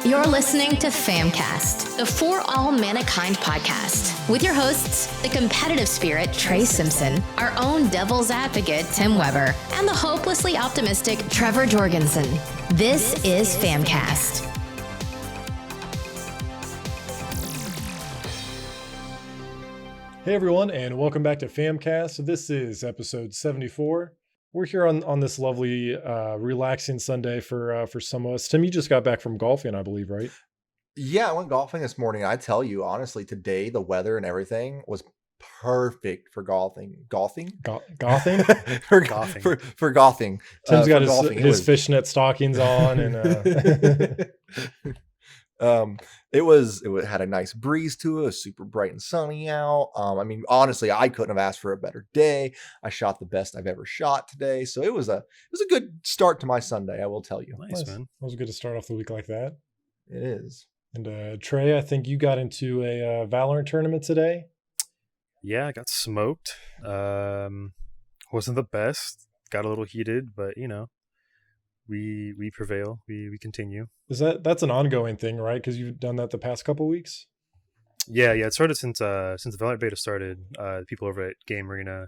You're listening to FAMcast, the For All Manakind podcast, with your hosts, the competitive spirit, Trey Simpson, our own devil's advocate, Tim Weber, and the hopelessly optimistic Trevor Jorgensen. This is FAMcast. Hey everyone, and welcome back to FAMcast. This is episode 74. We're here on this lovely, relaxing Sunday for some of us. Tim, you just got back from golfing, I believe, right? Yeah, I went golfing this morning. I tell you, honestly, today the weather and everything was perfect for golfing. Golfing? Golfing? for golfing. For golfing. Tim's got his golfing. fishnet stockings on, and it had a nice breeze to it. It was super bright and sunny out. I mean, honestly, I couldn't have asked for a better day. I shot the best I've ever shot today, so it was a good start to my Sunday, I will tell you. Nice, man. It was good to start off the week like that. It is. And Trey, I think you got into a Valorant tournament today. Yeah, I got smoked. Wasn't the best. Got a little heated, but you know, we prevail. We continue. That's an ongoing thing, right? Because you've done that the past couple weeks. Yeah. It started since the Valorant beta started. People over at Game Arena,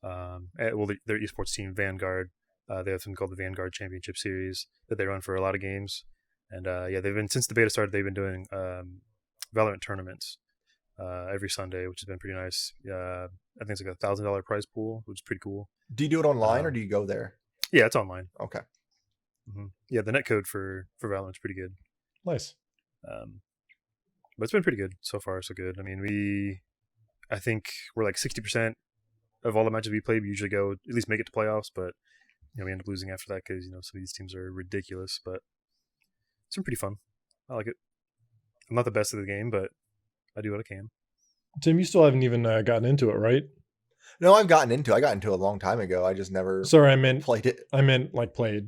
their esports team Vanguard, they have something called the Vanguard Championship Series that they run for a lot of games. And they've been, since the beta started, they've been doing Valorant tournaments every Sunday, which has been pretty nice. I think it's like $1,000 prize pool, which is pretty cool. Do you do it online or do you go there? Yeah, it's online. Okay. Mm-hmm. Yeah, the netcode for Valorant's pretty good. Nice. But it's been pretty good so far, so good. I mean, I think we're like 60% of all the matches we play. We usually go at least make it to playoffs, but you know, we end up losing after that because some of these teams are ridiculous. But it's been pretty fun. I like it. I'm not the best at the game, but I do what I can. Tim, you still haven't even gotten into it, right? No, I got into it a long time ago. I just never. Sorry, I meant played it. I meant like played.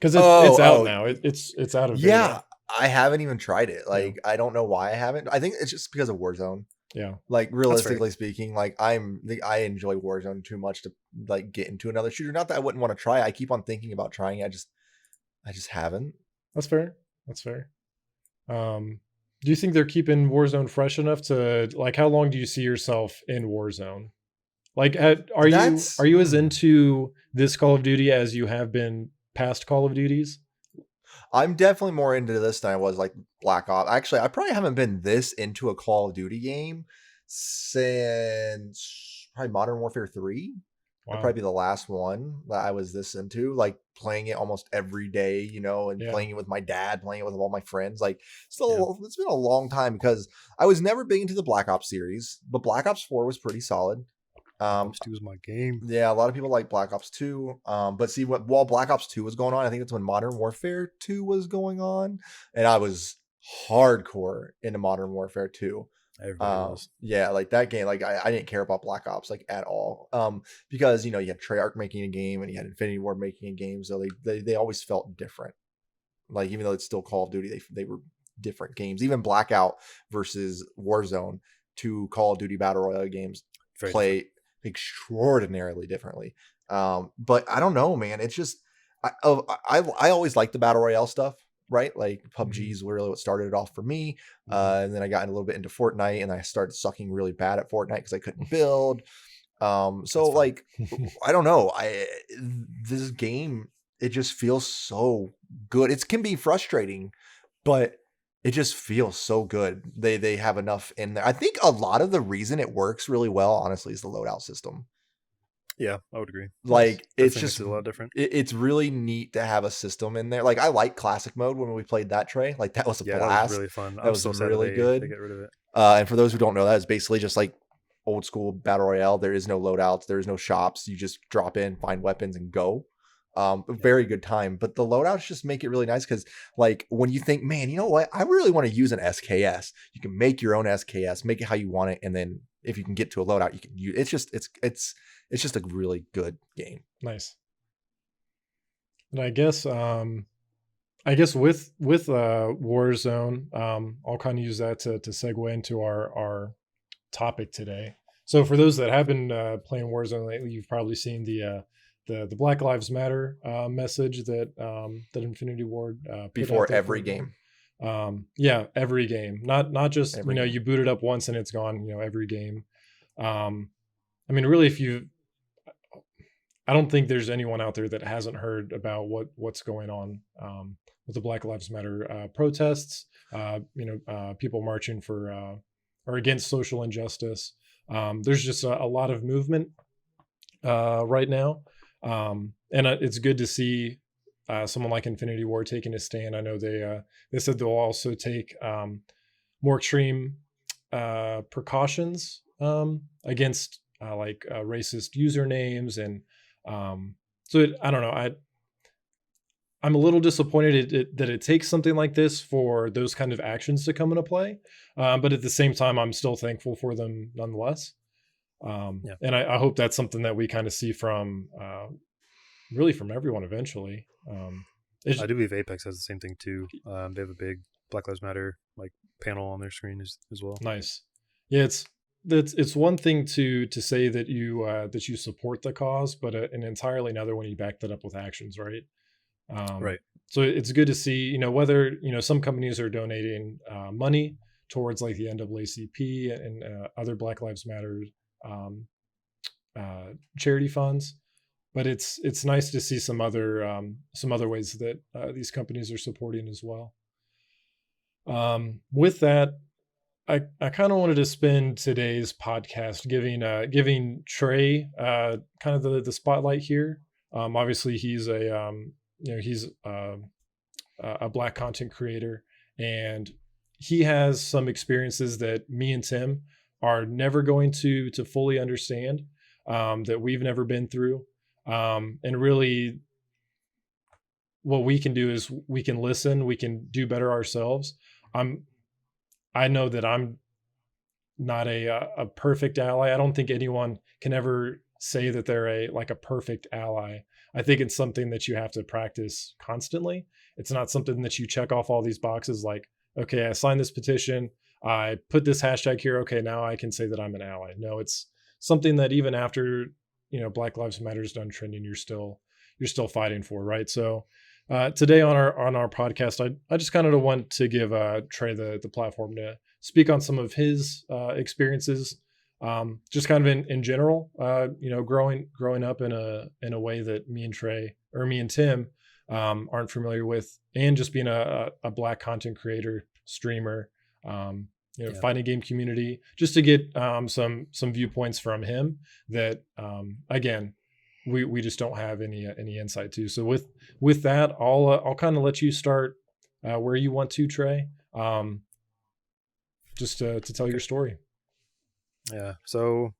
Because it's out now. It's out of beta. Yeah, I haven't even tried it. Like, I don't know why I haven't. I think it's just because of Warzone. Yeah. Like, realistically speaking, like I enjoy Warzone too much to like get into another shooter. Not that I wouldn't want to try. I keep on thinking about trying it. I just haven't. That's fair. Do you think they're keeping Warzone fresh enough to, like, how long do you see yourself in Warzone? Like, are you as into this Call of Duty as you have been past Call of Duties? I'm definitely more into this than I was like Black Ops. Actually, I probably haven't been this into a Call of Duty game since probably Modern Warfare 3. Wow. That'd probably be the last one that I was this into, like playing it almost every day, and playing it with my dad, playing it with all my friends. Like, it's been a long time because I was never big into the Black Ops series, but Black Ops 4 was pretty solid. Black Ops 2 was my game. Yeah, a lot of people like Black Ops 2. But see, while Black Ops 2 was going on, I think it's when Modern Warfare 2 was going on, and I was hardcore into Modern Warfare 2. Everybody was. Yeah, like that game, like I didn't care about Black Ops like at all. Because you had Treyarch making a game and you had Infinity Ward making a game, so they always felt different. Like, even though it's still Call of Duty, they were different games. Even Blackout versus Warzone, two Call of Duty Battle Royale games, play extraordinarily differently. But I don't know, man. It's just I always liked the Battle Royale stuff. Right, like PUBG is really what started it off for me, and then I got a little bit into Fortnite, and I started sucking really bad at Fortnite because I couldn't build. So like, I don't know. This game, it just feels so good. It can be frustrating, but it just feels so good. They have enough in there. I think a lot of the reason it works really well, honestly, is the loadout system. Yeah, I would agree. Like, it's just a lot different. It's really neat to have a system in there. Like, I like classic mode when we played that, Trey. Like, that was a blast. That was really fun. That was so really good. They get rid of it. And for those who don't know, that is basically just like old school battle royale. There is no loadouts. There is no shops. You just drop in, find weapons, and go. Very good time. But the loadouts just make it really nice because, like, when you think, man, you know what? I really want to use an SKS. You can make your own SKS, make it how you want it, and then if you can get to a loadout, you can use. It's just a really good game. Nice. And I guess with Warzone, I'll kind of use that to segue into our topic today. So for those that have been playing Warzone lately, you've probably seen the Black Lives Matter message that Infinity Ward before every game. Yeah, every game, not just, Every game. you boot it up once and it's gone, every game. I mean, really, I don't think there's anyone out there that hasn't heard about what's going on with the Black Lives Matter protests. People marching for or against social injustice. There's just a lot of movement right now, and it's good to see someone like Infinity Ward taking a stand. I know they said they'll also take more extreme precautions against racist usernames and I don't know. I'm a little disappointed that it takes something like this for those kind of actions to come into play. But at the same time, I'm still thankful for them nonetheless. And I hope that's something that we kind of see from really from everyone eventually. I do believe Apex has the same thing too. They have a big Black Lives Matter panel on their screen as well. Nice. Yeah, it's one thing to say that you support the cause, but an entirely another when you back that up with actions, right? Right. So it's good to see, whether some companies are donating money towards like the NAACP and other Black Lives Matter charity funds, but it's nice to see some other ways that these companies are supporting as well. With that, I kind of wanted to spend today's podcast giving Trey kind of the spotlight here. Obviously, he's he's a Black content creator, and he has some experiences that me and Tim are never going to fully understand, that we've never been through, and really, what we can do is we can listen, we can do better ourselves. I know that I'm not a perfect ally. I don't think anyone can ever say that they're a perfect ally. I think it's something that you have to practice constantly. It's not something that you check off all these boxes like, okay, I signed this petition, I put this hashtag here, okay, now I can say that I'm an ally. No, it's something that even after, Black Lives Matter is done trending, you're still fighting for, right? So today on our podcast, I just kind of want to give Trey the platform to speak on some of his experiences, just kind of in general, growing up in a way that me and Tim aren't familiar with, and just being a Black content creator, streamer, fighting game community, just to get some viewpoints from him that again, we just don't have any insight to. So with that, I'll kind of let you start where you want to, Trey, just to tell your story. Yeah. So,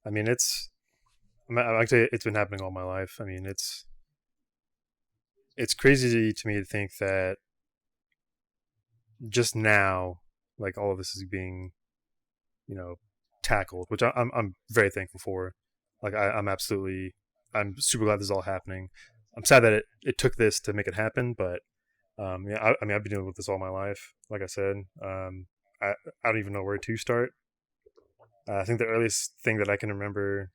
I mean, actually, it's been happening all my life. I mean, it's crazy to me to think that just now, like, all of this is being, tackled, which I'm very thankful for. Like, I'm super glad this is all happening. I'm sad that it took this to make it happen, but I mean, I've been dealing with this all my life. Like I said, I don't even know where to start. I think the earliest thing that I can remember,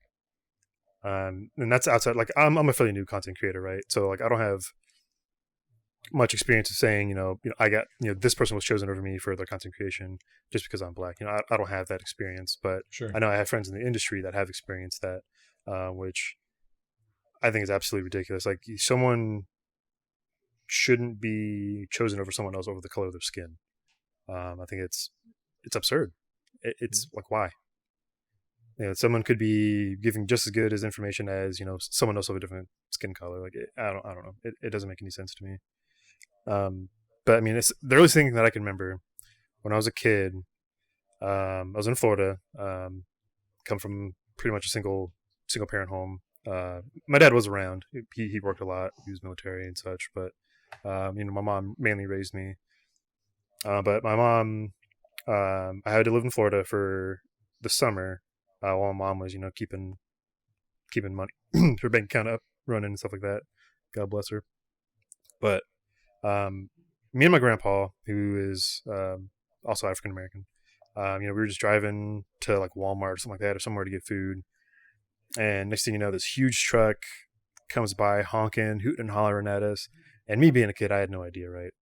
and that's outside, like, I'm a fairly new content creator, right? So, like, I don't have much experience of saying, I got, this person was chosen over me for their content creation just because I'm Black. I don't have that experience, but Sure. I know I have friends in the industry that have experienced that, which I think is absolutely ridiculous. Like, someone shouldn't be chosen over someone else over the color of their skin. I think it's absurd. It's like, why? Someone could be giving just as good as information as someone else of a different skin color. Like, I don't know. It doesn't make any sense to me. But I mean, it's the earliest thing that I can remember when I was a kid. I was in Florida. Come from pretty much a single parent home. My dad was around. He worked a lot. He was military and such. But my mom mainly raised me. But my mom, I had to live in Florida for the summer while my mom was, keeping money, her bank account up, running and stuff like that. God bless her. But me and my grandpa, who is also African American, we were just driving to like Walmart or something like that, or somewhere to get food. And next thing you know, this huge truck comes by honking, hooting and hollering at us. And me being a kid, I had no idea, right?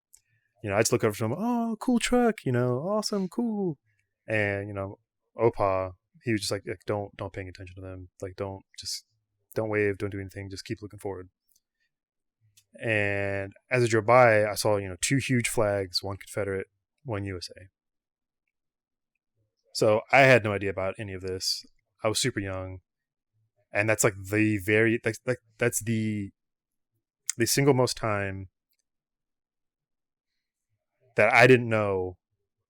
I just look over to him, oh, cool truck, awesome, cool. And, Opa, he was just like don't pay any attention to them. Like, don't wave, don't do anything, just keep looking forward. And as I drove by, I saw, 2 huge flags, one Confederate, one USA. So I had no idea about any of this. I was super young. And that's like that's the single most time that I didn't know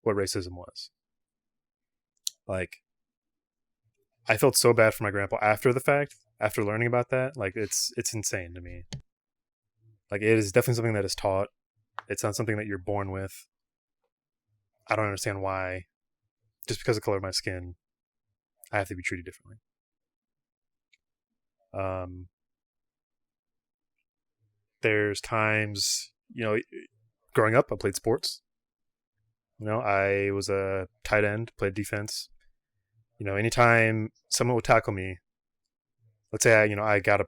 what racism was. Like, I felt so bad for my grandpa after the fact, after learning about that. Like, it's insane to me. Like, it is definitely something that is taught. It's not something that you're born with. I don't understand why, just because of the color of my skin, I have to be treated differently. There's times, growing up, I played sports. I was a tight end, played defense. Anytime someone would tackle me, let's say I got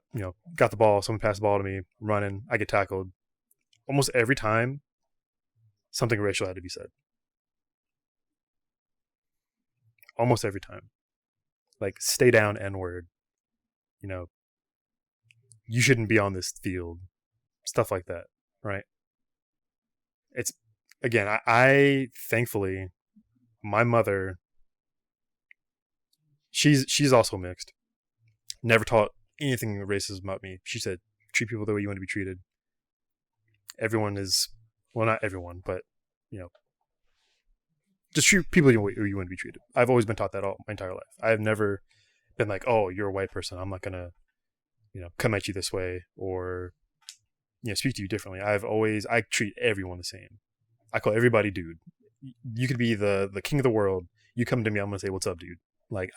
the ball, someone passed the ball to me, running, I get tackled. Almost every time, something racial had to be said. Almost every time. Like, stay down, N-word. You shouldn't be on this field. Stuff like that, right? It's, again, I thankfully, my mother, she's also mixed. Never taught anything racist about me. She said, treat people the way you want to be treated. Everyone is, well, not everyone, but, just treat people the way you want to be treated. I've always been taught that all my entire life. I've never been like, oh, you're a white person, I'm not going to, come at you this way or, speak to you differently. I treat everyone the same. I call everybody dude. You could be the king of the world. You come to me, I'm going to say, what's up, dude? Like,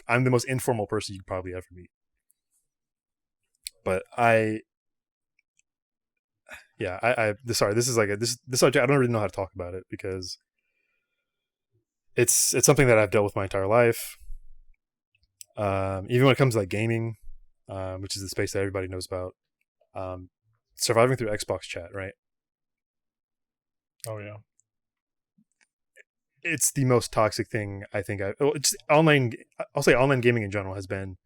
I'm the most informal person you could probably ever meet. But sorry, this is like this subject, I don't really know how to talk about it because it's something that I've dealt with my entire life. Even when it comes to like gaming, which is the space that everybody knows about, surviving through Xbox chat, right? Oh yeah. It's the most toxic thing I think it's online. I'll say online gaming in general has been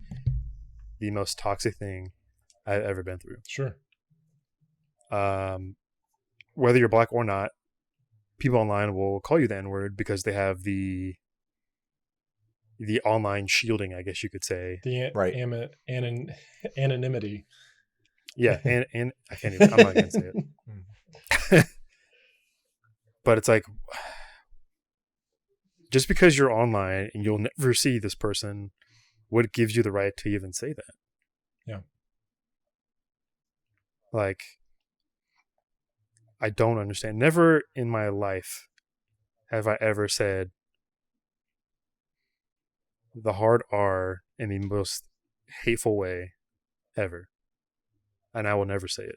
the most toxic thing I've ever been through. Sure. Whether you're black or not, people online will call you the N-word because they have the online shielding, I guess you could say. Right. Anonymity. Yeah, and I can't even. I'm not gonna say it. But it's like, just because you're online and you'll never see this person, what gives you the right to even say that? Yeah. Like, I don't understand. Never in my life have I ever said the hard R in the most hateful way ever. And I will never say it.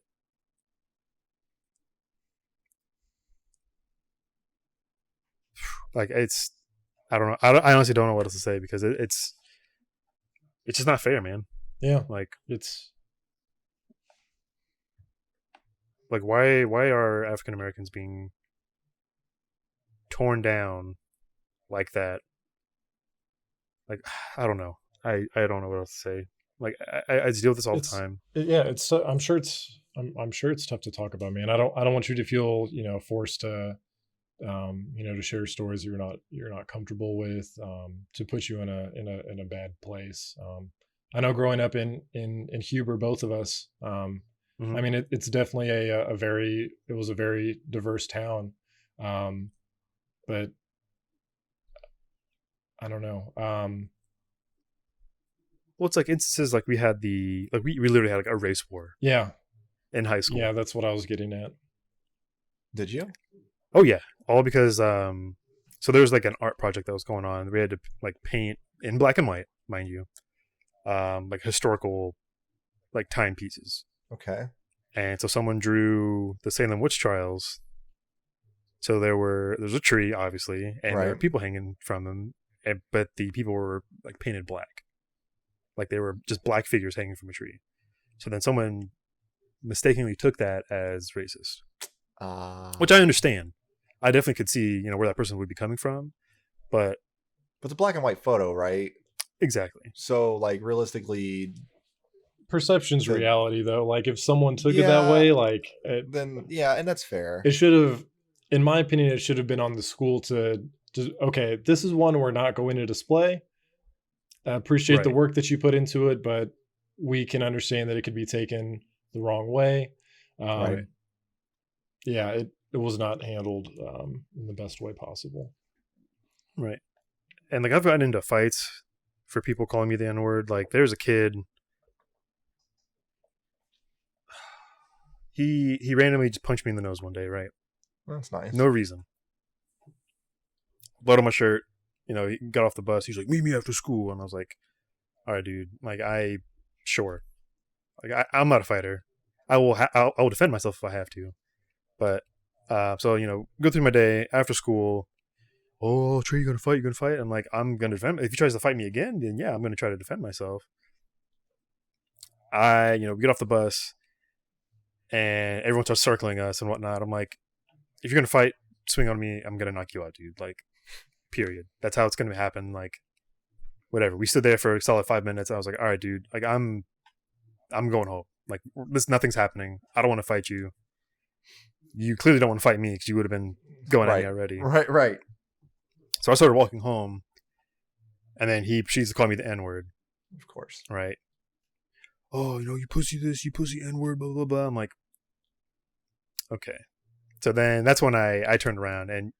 Like, it's, I don't know. I honestly don't know what else to say because it's just not fair, man. Yeah. Like, It's like, why are African Americans being torn down like that? Like, I don't know. I don't know what else to say. Like, I deal with this all the time. Yeah, it's. I'm sure it's tough to talk about, man. I don't want you to feel forced to, to share stories you're not comfortable with, to put you in a bad place. I know growing up in Huber, both of us. Mm-hmm. I mean, it's definitely it was a very diverse town, but I don't know. Well, it's like instances like we had we literally had like a race war. Yeah. In high school. Yeah, that's what I was getting at. Did you? Oh yeah, all because so there was like an art project that was going on. We had to like paint in black and white, mind you, like historical, like timepieces. Okay. And so someone drew the Salem witch trials. So there's a tree, obviously, and there were people hanging from them, but the people were like painted black. Like they were just black figures hanging from a tree. So then someone mistakenly took that as racist. which I understand. I definitely could see, where that person would be coming from, but it's a black and white photo, right? exactly. So like realistically, Perception's reality, though. Like if someone took it that way, like then yeah, and that's fair. It should have, in my opinion, it should have been on the school to okay, this is one we're not going to display. I appreciate the work that you put into it, but we can understand that it could be taken the wrong way. Right. Yeah, it was not handled in the best way possible. Right. And like I've gotten into fights for people calling me the N-word. Like there's a kid. He randomly just punched me in the nose one day, right? That's nice. No reason. Blood on my shirt. He got off the bus. He's like, meet me after school. And I was like, all right, dude. Like, sure. Like, I'm not a fighter. I will defend myself if I have to. But, so, go through my day after school. Oh, Trey, you gonna fight? I'm like, I'm gonna defend. If he tries to fight me again, then yeah, I'm gonna try to defend myself. We get off the bus and everyone starts circling us and whatnot. I'm like, if you're gonna fight, swing on me, I'm gonna knock you out, dude. Like, period. That's how it's gonna happen. Like, whatever. We stood there for a solid 5 minutes. I was like, all right, dude. Like, I'm going home. Like, nothing's happening. I don't want to fight you. You clearly don't want to fight me because you would have been going at me already. Right. So I started walking home, and then he proceeds to call me the N-word. Of course. Right. Oh, you pussy this, you pussy N-word, blah, blah, blah. I'm like, okay. So then that's when I turned around, and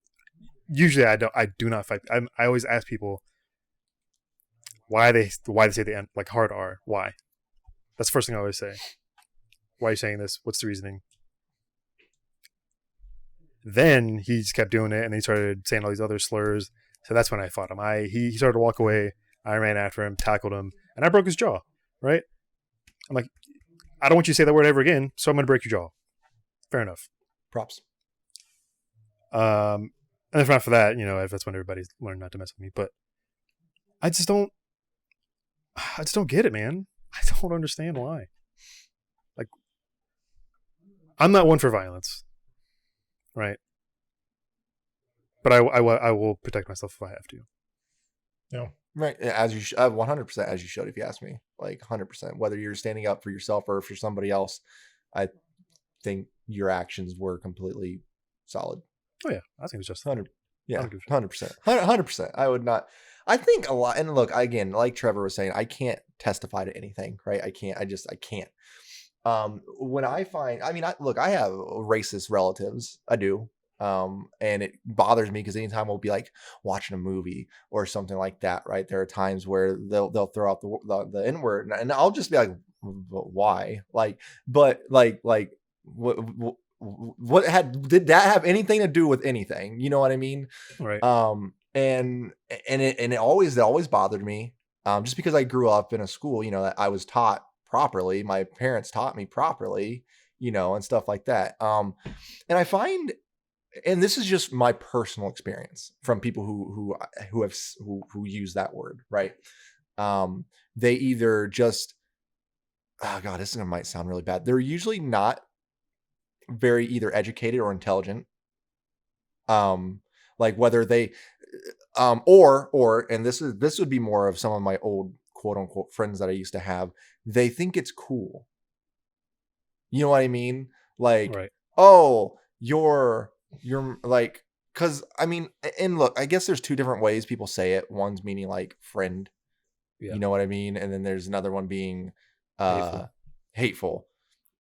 usually I do not fight. I always ask people why they say the N, like hard R. Why? That's the first thing I always say. Why are you saying this? What's the reasoning? Then he just kept doing it, and then he started saying all these other slurs. So that's when I fought him. He started to walk away. I ran after him, tackled him, and I broke his jaw. Right? I'm like, I don't want you to say that word ever again, so I'm going to break your jaw. Fair enough. Props. And then after that, that's when everybody's learned not to mess with me. But I just don't get it, man. I don't understand why. Like, I'm not one for violence, right? But I will protect myself if I have to. Yeah. Right. As you 100% as you should, if you ask me, like 100%, whether you're standing up for yourself or for somebody else, I think your actions were completely solid. Oh yeah. I think it was just 100%. Yeah. 100%. I would not, I think a lot. And look, again, like Trevor was saying, I can't testify to anything, right? I can't. When I find, I have racist relatives. I do. And it bothers me because anytime we'll be like watching a movie or something like that, right? There are times where they'll throw out the N-word, and I'll just be like, why? What did that have anything to do with anything? You know what I mean? Right. And it always bothered me. Just because I grew up in a school, that I was taught properly. My parents taught me properly, and stuff like that. And I find, and this is just my personal experience from people who use that word, right? They either just, oh God, this might sound really bad. They're usually not very either educated or intelligent. Like whether they, or, and this would be more of some of my old quote unquote friends that I used to have. They think it's cool. You know what I mean? Like, right. Oh, you're like, cause I mean, and look, I guess there's two different ways people say it. One's meaning like friend, You know what I mean? And then there's another one being, hateful.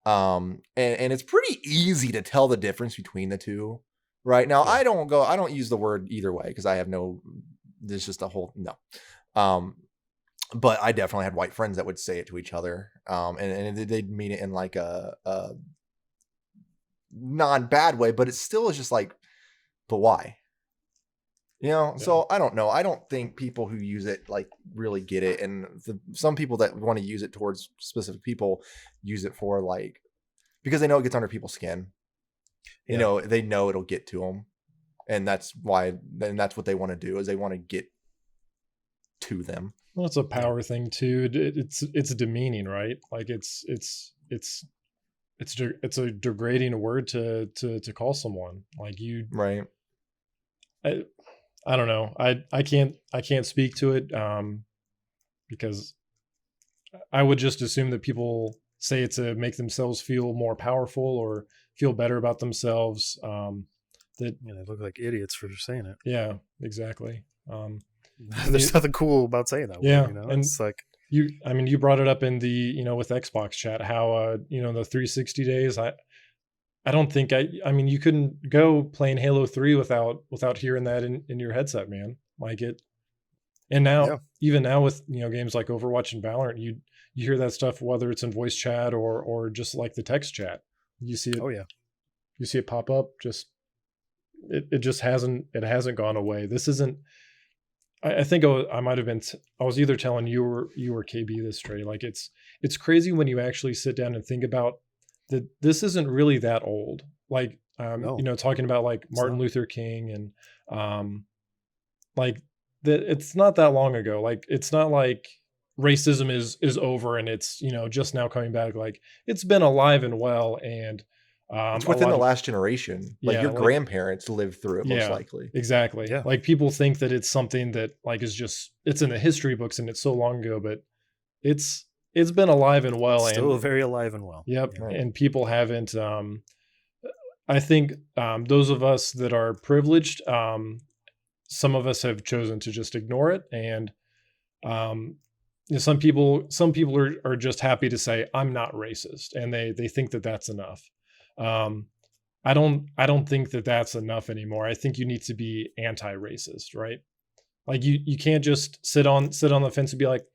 And it's pretty easy to tell the difference between the two right now. Yeah. I don't use the word either way, cause there's just a whole, no. But I definitely had white friends that would say it to each other. And they'd mean it in like a non-bad way, but it still is just like, but why? So I don't know. I don't think people who use it like really get it. And some people that want to use it towards specific people use it for like, because they know it gets under people's skin. They know it'll get to them. And that's why, and that's what they want to do, is they want to get to them. Well, it's a power thing too. It's demeaning, right? Like it's it's a degrading word to call someone. Like Right. I don't know. I can't speak to it because I would just assume that people say it to make themselves feel more powerful or feel better about themselves. That They look like idiots for saying it. yeah, exactly. There's nothing cool about saying that Yeah, word, and it's like you brought it up in the with Xbox chat how the 360 days. I don't think I mean you couldn't go playing Halo 3 without hearing that in your headset, man. Like it. And now, even now with games like Overwatch and Valorant, you hear that stuff whether it's in voice chat or just like the text chat. You see it. Oh yeah, you see it pop up. Just it just hasn't gone away. This isn't. I think I might have been. I was either telling you or KB this, Trey. Like it's crazy when you actually sit down and think about that. This isn't really that old. Like No. Talking about like Martin Luther King and like that. It's not that long ago. Like it's not like racism is over and it's just now coming back. Like it's been alive and well, and It's within the last generation. Like your grandparents lived through it, most likely. Exactly. Yeah. Like people think that it's something that like is just it's in the history books and it's so long ago, but it's been alive and well. Still and very alive and well. Yep. Right. And people haven't I think those of us that are privileged, some of us have chosen to just ignore it. And some people are just happy to say, I'm not racist. And they think that that's enough. I don't think that that's enough anymore. I think you need to be anti-racist, right? Like you can't just sit on the fence and be like,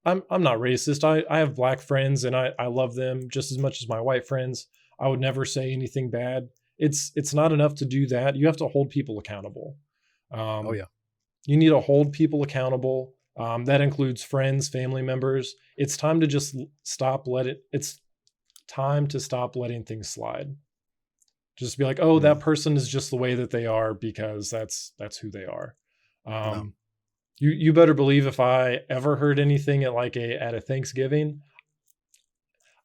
I'm not racist. I have black friends and I love them just as much as my white friends. I would never say anything bad. It's not enough to do that. You have to hold people accountable. You need to hold people accountable. That includes friends, family members. It's time to just it's time to stop letting things slide. Just be like, oh, that person is just the way that they are because that's who they are. You better believe if I ever heard anything at a Thanksgiving,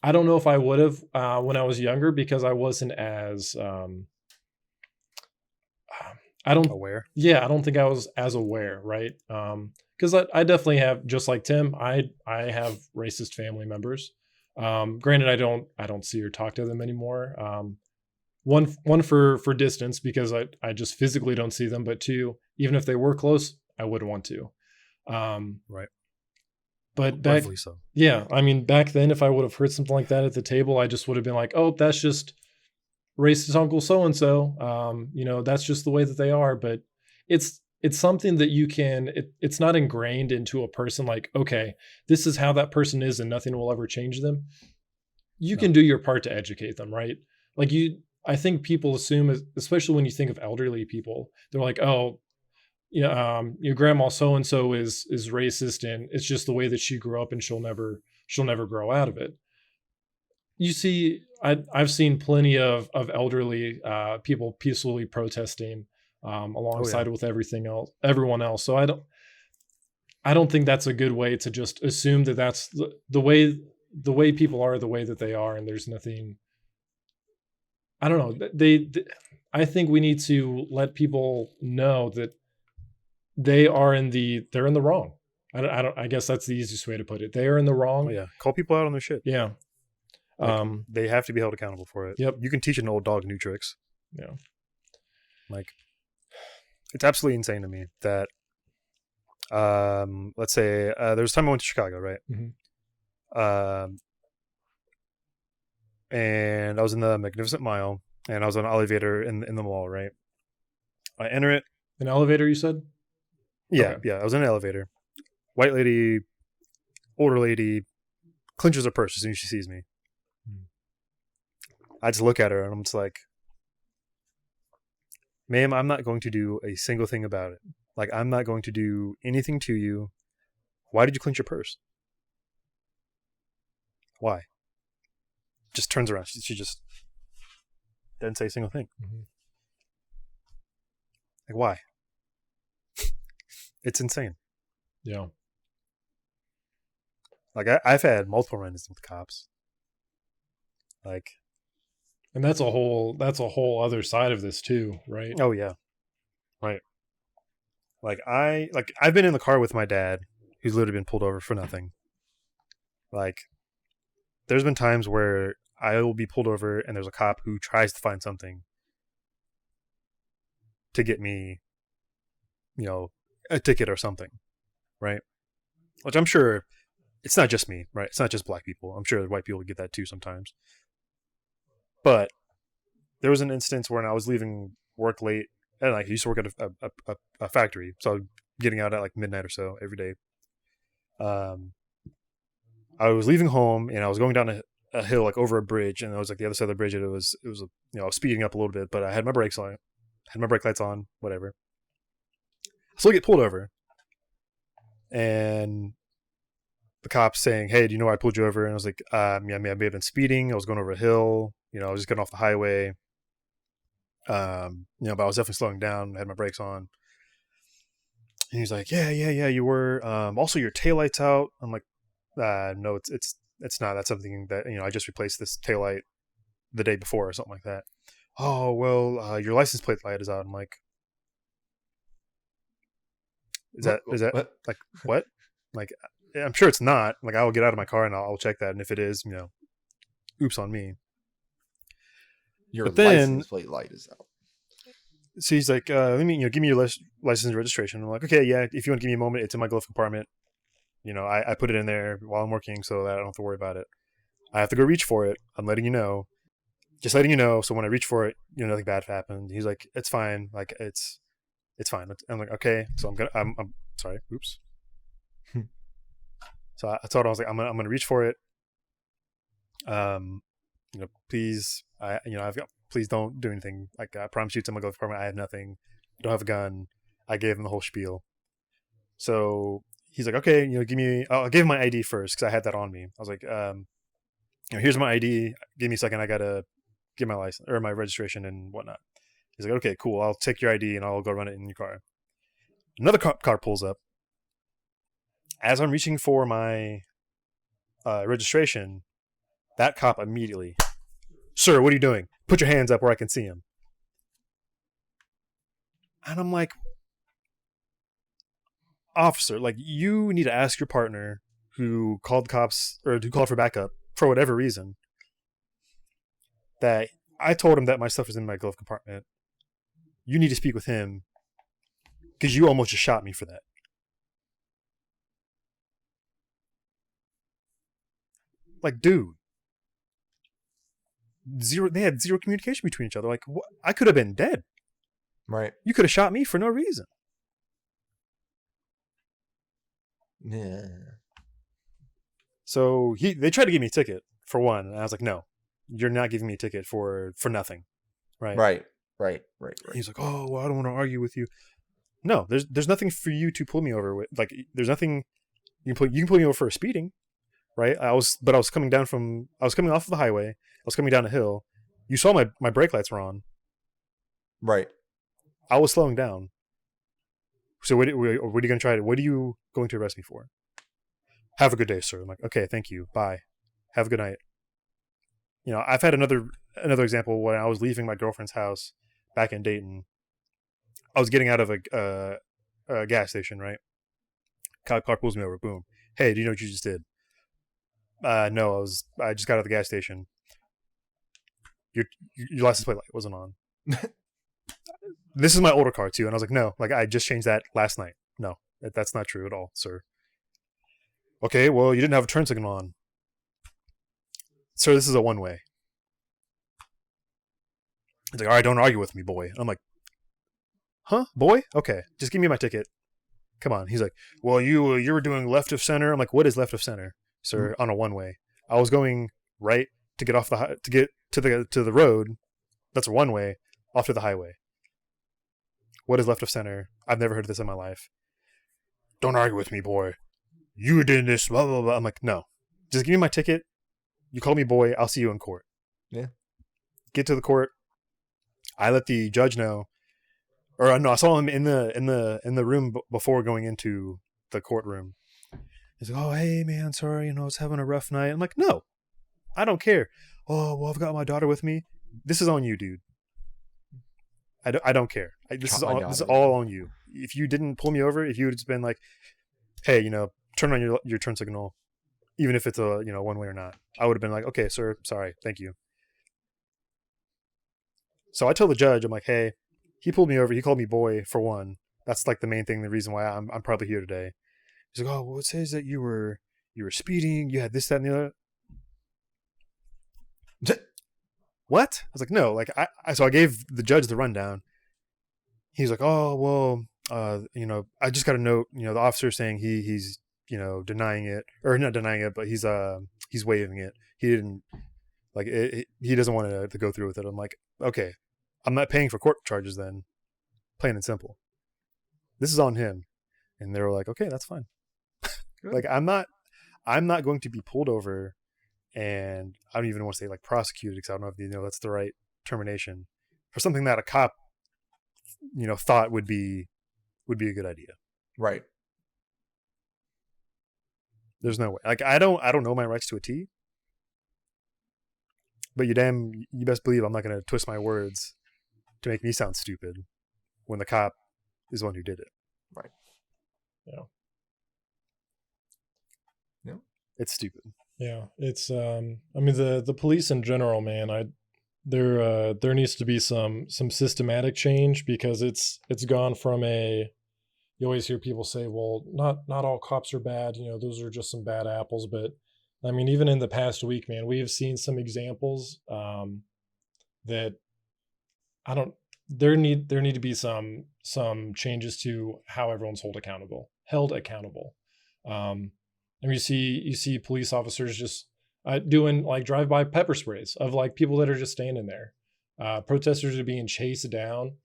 I don't know if I would have when I was younger because I wasn't as aware. Yeah, I don't think I was as aware, right? Because I definitely have, just like Tim, I have racist family members. Granted, I don't see or talk to them anymore. One for distance because I just physically don't see them, but two, even if they were close, I wouldn't want to. Right. But rightfully so. Yeah, I mean, back then, if I would have heard something like that at the table, I just would have been like, oh, that's just racist Uncle so-and-so. That's just the way that they are. But it's something that you can, it's not ingrained into a person like, okay, this is how that person is and nothing will ever change them. You can do your part to educate them, right? Like I think people assume, especially when you think of elderly people, they're like, oh, your grandma so-and-so is racist and it's just the way that she grew up and she'll never grow out of it. You see, I've seen plenty of elderly people peacefully protesting alongside with everyone else. So I don't think that's a good way to just assume that that's the way people are the way that they are. And there's nothing, I don't know. I think we need to let people know that they're in the wrong. I guess that's the easiest way to put it. They are in the wrong. Oh, yeah. Call people out on their shit. Yeah. They have to be held accountable for it. Yep. You can teach an old dog new tricks. Yeah. Like, it's absolutely insane to me that, let's say, there was a time I went to Chicago, right? Mm-hmm. And I was in the Magnificent Mile, and I was on an elevator in the mall, right? I enter it. An elevator, you said? Yeah, Okay. yeah. I was in an elevator. White lady, older lady, clinches her purse as soon as she sees me. I just look at her and I'm just like, ma'am, I'm not going to do a single thing about it. Like, I'm not going to do anything to you. Why did you clench your purse? Why? Just turns around. She just didn't say a single thing. Mm-hmm. Like, why? It's insane. Yeah. Like, I've had multiple run-ins with cops. Like, And that's a whole other side of this too, right? Oh yeah, right. Like I've been in the car with my dad, who's literally been pulled over for nothing. Like, there's been times where I will be pulled over and there's a cop who tries to find something to get me, a ticket or something, right? Which I'm sure it's not just me, right? It's not just black people. I'm sure white people get that too sometimes. But there was an instance when I was leaving work late, and I used to work at a factory, so I was getting out at like midnight or so every day. I was leaving home and I was going down a hill, like over a bridge, and I was like the other side of the bridge, and it was I was speeding up a little bit, but I had my brakes on, had my brake lights on, whatever. So I get pulled over, and the cop's saying, "Hey, do you know why I pulled you over?" And I was like, "Yeah, I may have been speeding. I was going over a hill. I was just getting off the highway. But I was definitely slowing down. I had my brakes on." And he's like, "Yeah, you were. Also, your taillight's out." I'm like, "No, it's not. That's something that I just replaced this taillight the day before or something like that." "Oh, well, your license plate light is out." I'm like, "Is that What? like what?" Like, I'm sure it's not. Like, I will get out of my car and I'll check that, and if it is, oops on me. Your But then, license plate light is out. So he's like, "Let me, give me your license and registration." I'm like, "Okay, yeah. If you want to give me a moment, it's in my glove compartment. I put it in there while I'm working so that I don't have to worry about it. I have to go reach for it. I'm letting you know, just letting you know. So when I reach for it, nothing bad happened." He's like, "It's fine. Like it's fine." I'm like, "Okay." So I'm sorry. Oops. So I told him, I was like, I'm gonna reach for it. Please, please don't do anything. Like, I promise you, it's in my glove compartment. I have nothing. I don't have a gun. I gave him the whole spiel. So he's like, "Okay, I'll give him my ID first because I had that on me." I was like, "Here's my ID. Give me a second. I gotta get my license or my registration and whatnot." He's like, "Okay, cool. I'll take your ID and I'll go run it in your car." Another car pulls up. As I'm reaching for my registration, that cop immediately, "Sir, what are you doing? Put your hands up where I can see him." And I'm like, "Officer, like, you need to ask your partner who called the cops or who called for backup for whatever reason that I told him that my stuff was in my glove compartment. You need to speak with him because you almost just shot me for that." Like, dude, they had zero communication between each other. Like, what? I could have been dead. Right. You could have shot me for no reason. Yeah. So they tried to give me a ticket for one, and I was like, "No, you're not giving me a ticket for nothing." Right. Right. He's like, "Oh, well, I don't want to argue with you." No, there's nothing for you to pull me over with. Like, there's nothing you can pull me over for speeding, right? I was coming off of the highway. I was coming down a hill. You saw my brake lights were on. Right. I was slowing down. So what are you going to try to? What are you going to arrest me for? "Have a good day, sir." I'm like, "Okay, thank you. Bye. Have a good night." I've had another example when I was leaving my girlfriend's house back in Dayton. I was getting out of a gas station, right? Car pulls me over. Boom. "Hey, do you know what you just did?" No, I just got out of the gas station. Your license plate light wasn't on." This is my older car too, and I was like, "No, like, I just changed that last night. No, that's not true at all, sir." "Okay, well, you didn't have a turn signal on." "Sir, this is a one-way." He's like, "All right, don't argue with me, boy." I'm like, "Huh, boy? Okay, just give me my ticket. Come on." He's like, "Well, you were doing left of center." I'm like, "What is left of center, sir?" On a one-way, I was going right to get off to get to the road. That's a one-way off to the highway. What is left of center? I've never heard of this in my life. "Don't argue with me, boy. You did this, blah, blah, blah." I'm like, "No, just give me my ticket. You call me boy. I'll see you in court." Yeah. Get to the court. I let the judge know, or no, I saw him in the room before going into the courtroom. He's like, "Oh, hey man, sorry, I was having a rough night." I'm like, "No, I don't care." "Oh, well, I've got my daughter with me." this is on you, dude. I don't care. This is all on you. If you didn't pull me over, if you had just been like, hey, turn on your turn signal, even if it's a one way or not, I would have been like, okay, sir, sorry, thank you. So I told the judge, I'm like, hey, he pulled me over. He called me boy for one. That's like the main thing, the reason why I'm probably here today. He's like, oh, well, it says that you were speeding. You had this, that, and the other. What? I was like, no. Like so I gave the judge the rundown. He's like, oh, well, I just got a note. The officer saying he's denying it, or not denying it, but he's waiving it. He didn't like it, he doesn't want to go through with it. I'm like, okay, I'm not paying for court charges then. Plain and simple. This is on him. And they were like, okay, that's fine. Like I'm not going to be pulled over, and I don't even want to say like prosecuted, because I don't know if that's the right termination for something that a cop thought would be a good idea. Right. There's no way. Like I don't know my rights to a T. But you best believe I'm not going to twist my words to make me sound stupid when the cop is the one who did it. Right. Yeah. Yeah. It's stupid. Yeah. It's I mean the police in general, man, there needs to be some systematic change, because it's gone from you always hear people say, well, not all cops are bad, those are just some bad apples, but I mean, even in the past week, man, we have seen some examples that there need to be some changes to how everyone's held accountable. And you see police officers just doing like drive-by pepper sprays of like people that are just standing there. Protesters are being chased down.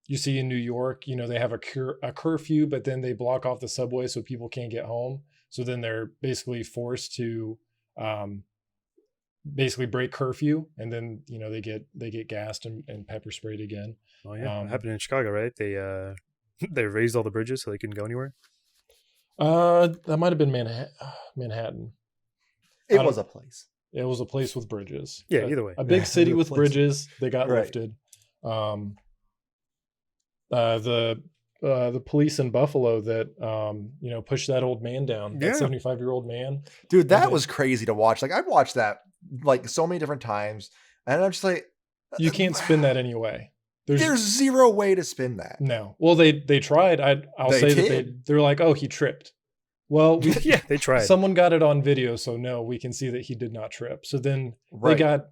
You see in New York, they have a curfew, but then they block off the subway so people can't get home. So then they're basically forced to basically break curfew, and then they get gassed and pepper sprayed again. Oh yeah, it happened in Chicago, right? They raised all the bridges so they couldn't go anywhere. That might have been Manhattan. It was a place. It was a place with bridges. Yeah, either way, a big city with bridges. They got lifted. The police in Buffalo that pushed that old man down, that 75-year-old man. Dude, that was crazy to watch. Like I've watched that like so many different times, and I'm just like, you can't spin that anyway. There's zero way to spin that. No. Well, they tried. I'll say that they're like, oh, he tripped. Well, they tried. Someone got it on video, so no, we can see that he did not trip. So then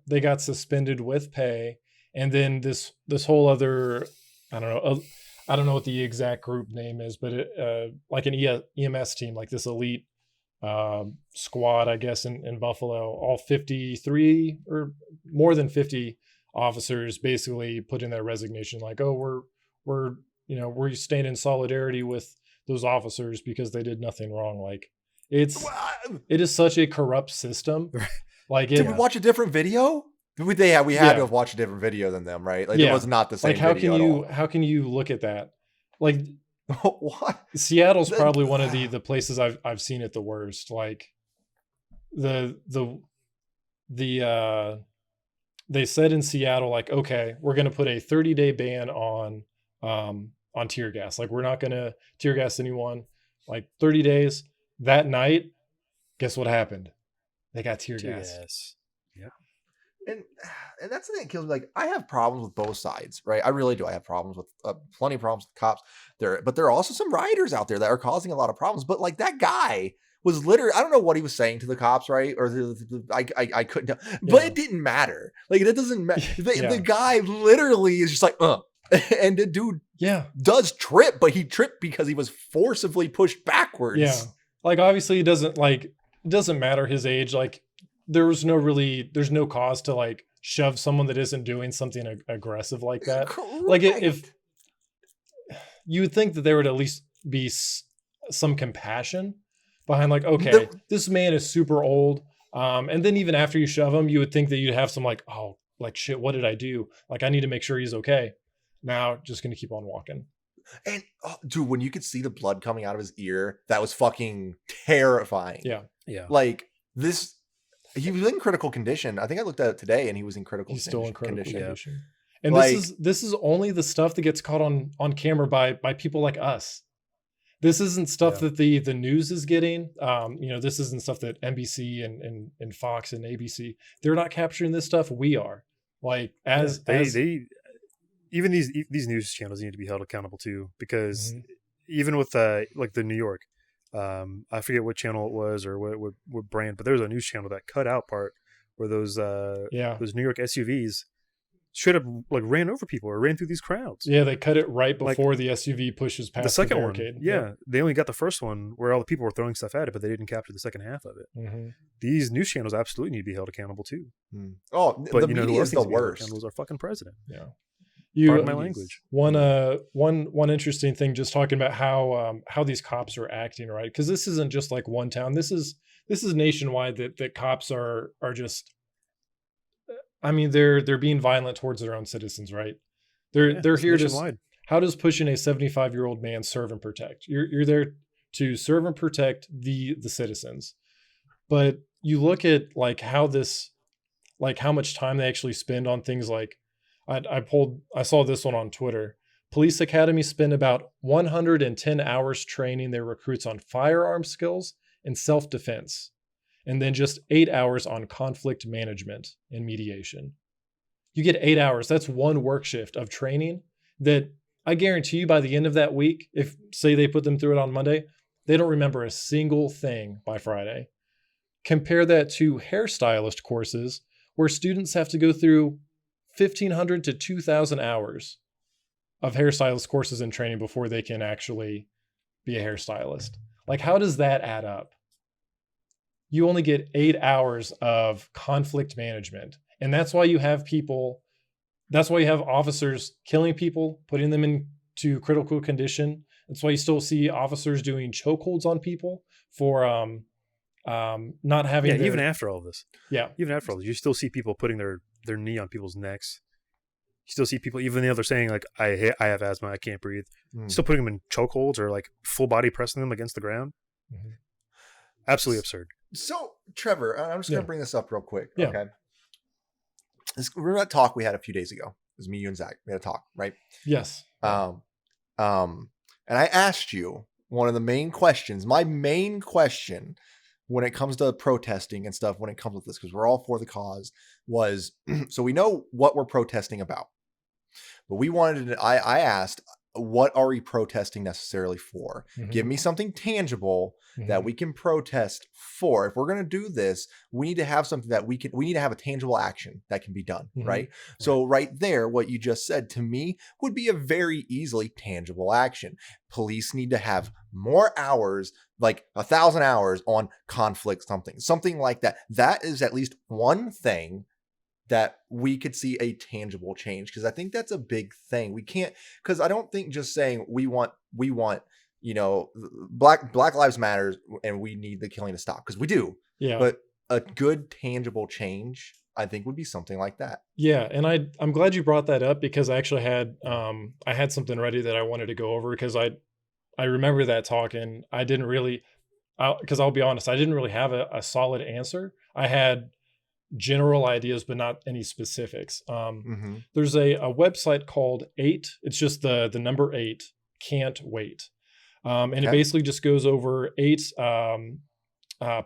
they got suspended with pay, and then this whole other, I don't know what the exact group name is, but like an EMS team, like this elite squad, I guess, in Buffalo, all 53 or more than 50 officers basically put in their resignation, like, oh, we're staying in solidarity with those officers because they did nothing wrong. Like it is such a corrupt system. Like, did we watch a different video? We had to have watched a different video than them, right? Like it was not the same. Like how can you look at that? Like what? Seattle's probably one of the places I've seen it the worst. Like they said in Seattle, like, okay, we're going to put a 30-day ban on tear gas. Like, we're not going to tear gas anyone. Like 30 days. That night, guess what happened? They got tear gas. Yeah. And that's the thing that kills me. Like, I have problems with both sides, right? I really do. I have problems with plenty of problems with cops but there are also some rioters out there that are causing a lot of problems. But like that guy was literally, I don't know what he was saying to the cops, right? Or I couldn't tell, but it didn't matter. Like, it doesn't matter. The guy literally is just like, and the dude does trip, but he tripped because he was forcibly pushed backwards. Yeah. Like, obviously it doesn't matter his age. Like, there's no cause to like shove someone that isn't doing something aggressive like that. Correct. Like, if you would think that there would at least be some compassion behind, like, okay, this man is super old. And then even after you shove him, you would think that you'd have some like, oh, like, shit, what did I do? Like, I need to make sure he's okay. Now, just going to keep on walking. And dude, when you could see the blood coming out of his ear, that was fucking terrifying. Yeah. Like this, He was in critical condition. I think I looked at it today, and he was in critical. He's still in critical condition. condition. And Like- this is only the stuff that gets caught on camera by people like us. This isn't stuff that the news is getting. This isn't stuff that NBC and Fox and ABC, they're not capturing this stuff. We are. Like they even these news channels need to be held accountable too, because even with like the New York, I forget what channel it was or what brand, but there was a news channel that cut out part where those New York SUVs straight up like ran over people or ran through these crowds. Yeah, they cut it right before the SUV pushes past the second barricade. one. Yeah, they only got the first one where all the people were throwing stuff at it, but they didn't capture the second half of it. These news channels absolutely need to be held accountable too. Oh, but the you know media who is else the needs to be held worst. accountable is our fucking president. Yeah. Pardon my language. One interesting thing, just talking about how these cops are acting, right? Because this isn't just like one town. This is nationwide. That cops are just. I mean, they're being violent towards their own citizens, right? They're here to. How does pushing a 75-year-old man serve and protect? You're there to serve and protect the citizens, but you look at like how much time they actually spend on things like. I saw this one on Twitter. Police academies spend about 110 hours training their recruits on firearm skills and self-defense, and then just 8 hours on conflict management and mediation. You get 8 hours. That's one work shift of training that I guarantee you by the end of that week, if say they put them through it on Monday, they don't remember a single thing by Friday. Compare that to hairstylist courses where students have to go through 1,500 to 2,000 hours of hairstylist courses and training before they can actually be a hairstylist. Like, how does that add up? You only get 8 hours of conflict management. And that's why you have officers killing people, putting them into critical condition. That's why you still see officers doing chokeholds on people for not having. Yeah, even after all this. Yeah, even after all this, you still see people putting their knee on people's necks. You still see people, even though they're saying like, I have asthma, I can't breathe, still putting them in chokeholds or like full body pressing them against the ground. Absolutely absurd. So, Trevor, I'm just going to bring this up real quick. Yeah. Okay. Remember that talk we had a few days ago? It was me, you, and Zach. We had a talk, right? Yes. And I asked you one of the main questions, my main question when it comes to protesting and stuff, when it comes with this, because we're all for the cause, was, so we know what we're protesting about. But we wanted to, I asked, what are we protesting necessarily for? Give me something tangible that we can protest for. If we're going to do this, we need to have something that we need to have a tangible action that can be done, right? So right there, what you just said to me would be a very easily tangible action. Police need to have more hours, like 1,000 hours on conflict, something like that. That is at least one thing that we could see a tangible change, because I think that's a big thing. We can't, because I don't think just saying we want, Black Lives Matters and we need the killing to stop, because we do. Yeah. But a good tangible change, I think, would be something like that. Yeah, and I'm glad you brought that up, because I actually had I had something ready that I wanted to go over, because I remember that talk, and I didn't really, because I'll be honest, I didn't really have a solid answer. I had general ideas, but not any specifics. There's a website called 8. It's just the number 8, Can't Wait. And it basically just goes over 8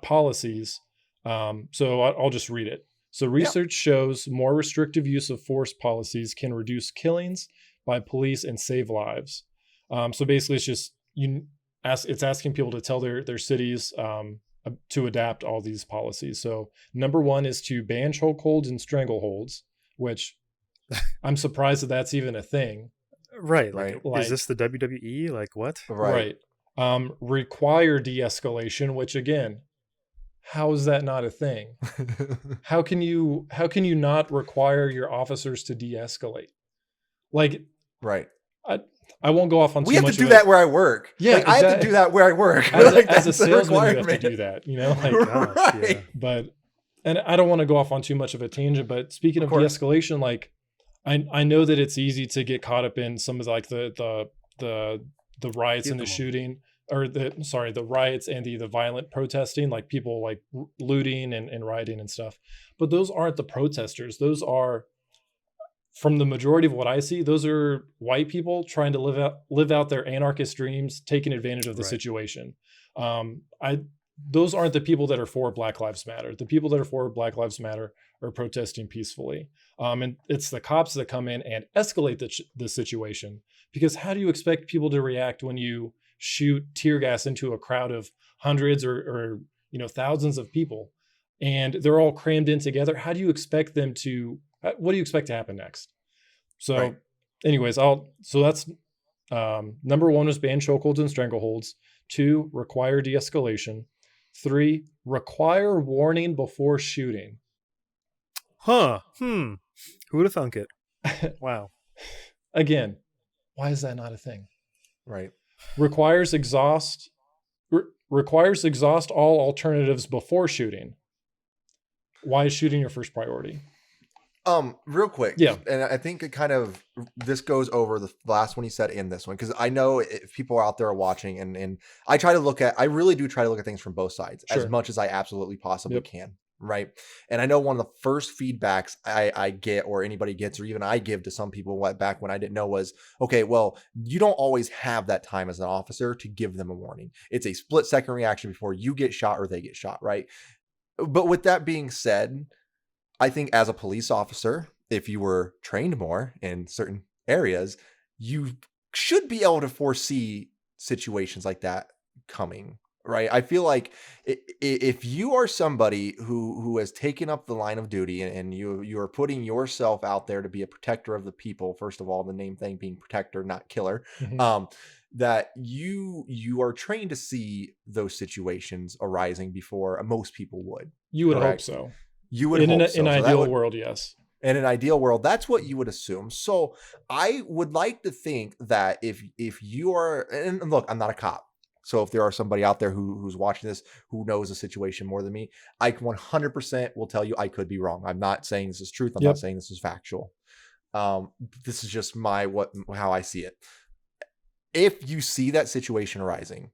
policies. So I'll just read it. So research shows more restrictive use of force policies can reduce killings by police and save lives. So basically it's just, it's asking people to tell their cities, to adapt all these policies. So number 1 is to ban chokeholds and strangleholds, which I'm surprised that that's even a thing. Right. Like, is this the WWE? Like what? Right. Require de-escalation, which again, how is that not a thing? How can you not require your officers to de-escalate? Like, right. I won't go off on too much. We have to do that where I work. Yeah, I have to do that where I work. As a salesman, you have to do that, right. Yeah. But, and I don't want to go off on too much of a tangent, but speaking of de-escalation, like I know that it's easy to get caught up in some of like the riots and the shooting. the riots and the violent protesting, like people like looting and rioting and stuff. But those aren't the protesters. Those are, from the majority of what I see, those are white people trying to live out their anarchist dreams, taking advantage of the situation. Those aren't the people that are for Black Lives Matter. The people that are for Black Lives Matter are protesting peacefully. And it's the cops that come in and escalate the situation, because how do you expect people to react when you shoot tear gas into a crowd of hundreds or thousands of people, and they're all crammed in together? How do you expect them to, what do you expect to happen next? So anyways, so that's number 1 was ban chokeholds and strangleholds. 2, require de-escalation. 3, require warning before shooting. Who would have thunk it? Wow. Again, why is that not a thing? Right. Requires exhaust all alternatives before shooting. Why is shooting your first priority? Real quick. Yeah. And I think it kind of, this goes over the last one you said in this one, because I know if people out there are watching, and I really do try to look at things from both sides as much as I absolutely possibly can. Right. And I know one of the first feedbacks I get, or anybody gets, or even I give to some people back when I didn't know, was, okay, well, you don't always have that time as an officer to give them a warning. It's a split-second reaction before you get shot or they get shot. Right. But with that being said, I think as a police officer, if you were trained more in certain areas, you should be able to foresee situations like that coming, right? I feel like if you are somebody who has taken up the line of duty, and you are putting yourself out there to be a protector of the people, first of all, the name thing being protector, not killer, that you are trained to see those situations arising before most people would. You would hope so. You would hope so. In an ideal world, yes. In an ideal world, that's what you would assume. So I would like to think that if you are, and look, I'm not a cop, so if there are somebody out there who's watching this who knows the situation more than me, I 100% will tell you I could be wrong. I'm not saying this is truth. I'm not saying this is factual. This is just how I see it. If you see that situation arising,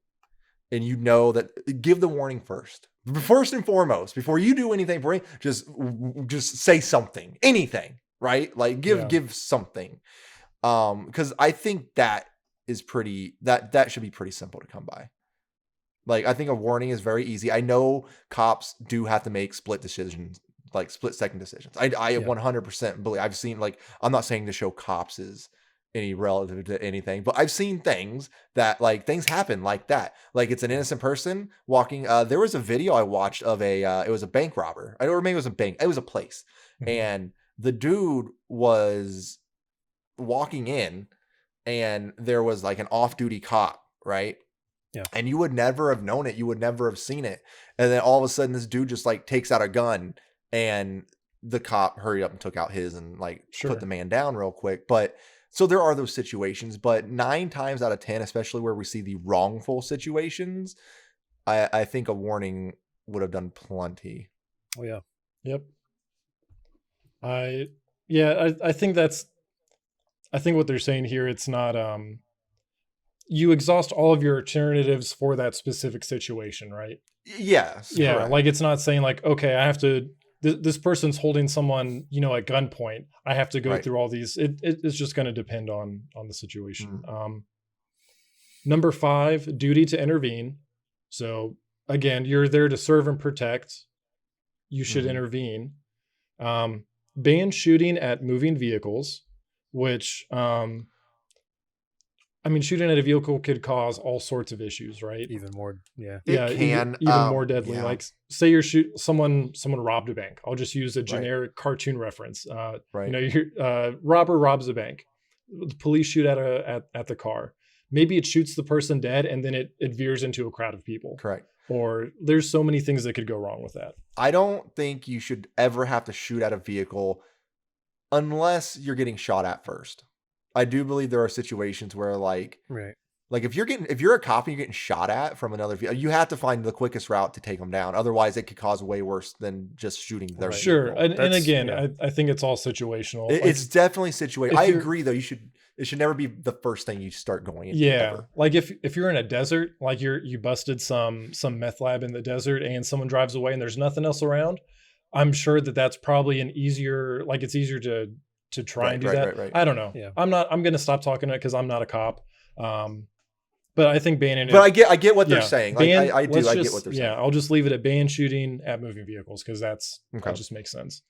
and you know that, give the warning first. First and foremost, before you do anything for me, just say something, anything, right? Like give something. Because I think that is that should be pretty simple to come by. Like, I think a warning is very easy. I know cops do have to make split decisions, like split-second decisions. I 100% believe. I've seen, like, I'm not saying to show cops is any relative to anything, but I've seen things that, like, things happen like that. Like, it's an innocent person walking. There was a video I watched of it was a bank robber. Or maybe it was a bank. It was a place. And the dude was walking in, and there was like an off-duty cop, right? Yeah. And you would never have known it. You would never have seen it. And then all of a sudden, this dude just like takes out a gun, and the cop hurried up and took out his and like put the man down real quick. But so there are those situations, but 9 times out of 10, especially where we see the wrongful situations, I think a warning would have done plenty. Oh yeah. Yep. I think what they're saying here, it's not, you exhaust all of your alternatives for that specific situation, right? Yes. Yeah. Correct. Like, it's not saying like, okay, I have to, this person's holding someone, at gunpoint. I have to go through all these. It's just going to depend on the situation. Number 5, duty to intervene. So again, you're there to serve and protect. You should intervene. Ban shooting at moving vehicles, which, shooting at a vehicle could cause all sorts of issues, right? Even more, yeah. It can. Even more deadly. Yeah. Like, say someone robbed a bank. I'll just use a generic cartoon reference. Robber robs a bank. The police shoot at the car. Maybe it shoots the person dead, and then it veers into a crowd of people. Correct. Or there's so many things that could go wrong with that. I don't think you should ever have to shoot at a vehicle unless you're getting shot at first. I do believe there are situations where, like, Like if you're a cop and you're getting shot at from another vehicle, you have to find the quickest route to take them down. Otherwise, it could cause way worse than just shooting their Right. Sure. vehicle. And again, I think it's all situational. It's definitely situated. if I you're- agree, though. It should never be the first thing you start going into. Yeah. Ever. Like if you're in a desert, like you busted some meth lab in the desert and someone drives away and there's nothing else around, I'm sure that's probably it's easier to try and do that. Right. I don't know. Yeah. I'm going to stop talking to it because I'm not a cop. But I think banning it. But I get what they're saying. Like, I get what they're saying. Yeah, I'll just leave it at ban shooting at moving vehicles because that just makes sense.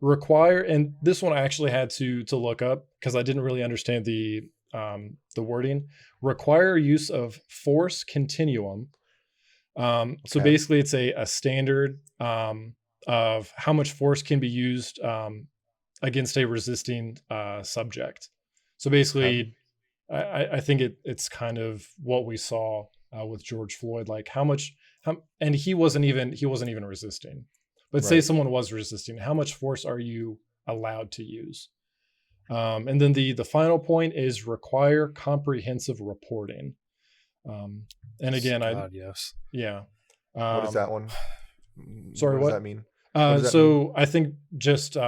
Require, and this one I actually had to look up because I didn't really understand the wording. Require use of force continuum. So basically, it's a standard of how much force can be used against a resisting subject. So basically, I think it's kind of what we saw with George Floyd, like and he wasn't even resisting, but say someone was resisting, how much force are you allowed to use? And then the final point is require comprehensive reporting. And again, yes. Yeah. What is that one? Sorry, what does that mean? I think just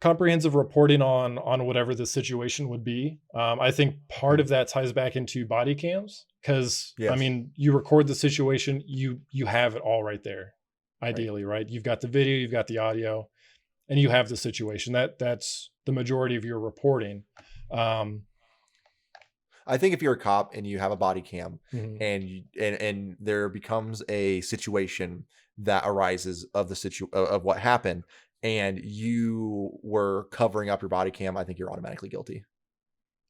comprehensive reporting on whatever the situation would be. I think part of that ties back into body cams because I mean, you record the situation, you have it all right there. Ideally, right? You've got the video, you've got the audio, and you have the situation. That's the majority of your reporting. I think if you're a cop and you have a body cam Mhm. and there becomes a situation that arises of of what happened, and you were covering up your body cam, I think you're automatically guilty.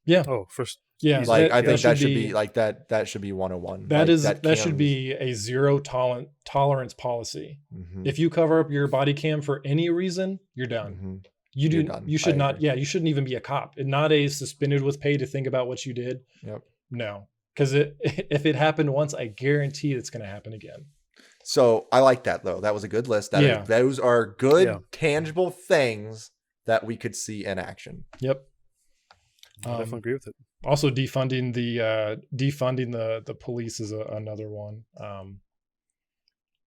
Yeah. Oh, first. Yeah. Like I think that should be like that. That should be 101. That should be a zero tolerance policy. Mm-hmm. If you cover up your body cam for any reason, you're done. Mm-hmm. You should not. Yeah, you shouldn't even be a cop. Not a suspended with pay to think about what you did. Yep. No, because if it happened once, I guarantee it's going to happen again. So I like that though. That was a good list. Those are good, tangible things that we could see in action. Yep. I definitely agree with it. Also, defunding the police is another one.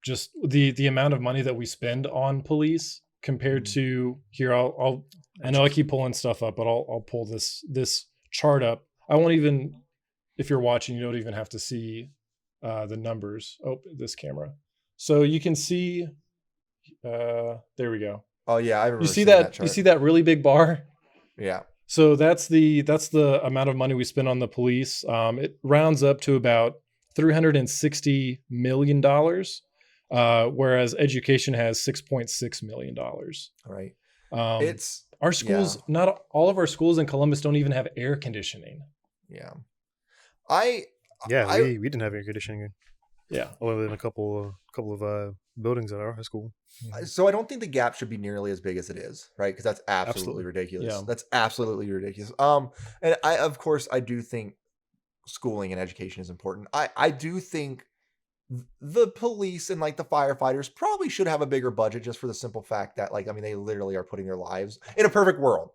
Just the amount of money that we spend on police compared to here. I know I keep pulling stuff up, but I'll pull this chart up. I won't even, if you're watching, you don't even have to see the numbers. Oh, this camera. So you can see, there we go. Oh yeah, I remember. You see that? Chart. You see that really big bar? Yeah. So that's the amount of money we spend on the police. It rounds up to about $360 million, whereas education has $6.6 million. Right. It's our schools. Not all of our schools in Columbus don't even have air conditioning. Yeah. We didn't have air conditioning. Yeah. Other than a couple of buildings at our high school. So I don't think the gap should be nearly as big as it is, right? Because that's absolutely ridiculous. Yeah. That's absolutely ridiculous. And of course, I do think schooling and education is important. I do think the police and like the firefighters probably should have a bigger budget just for the simple fact that they literally are putting their lives in a perfect world.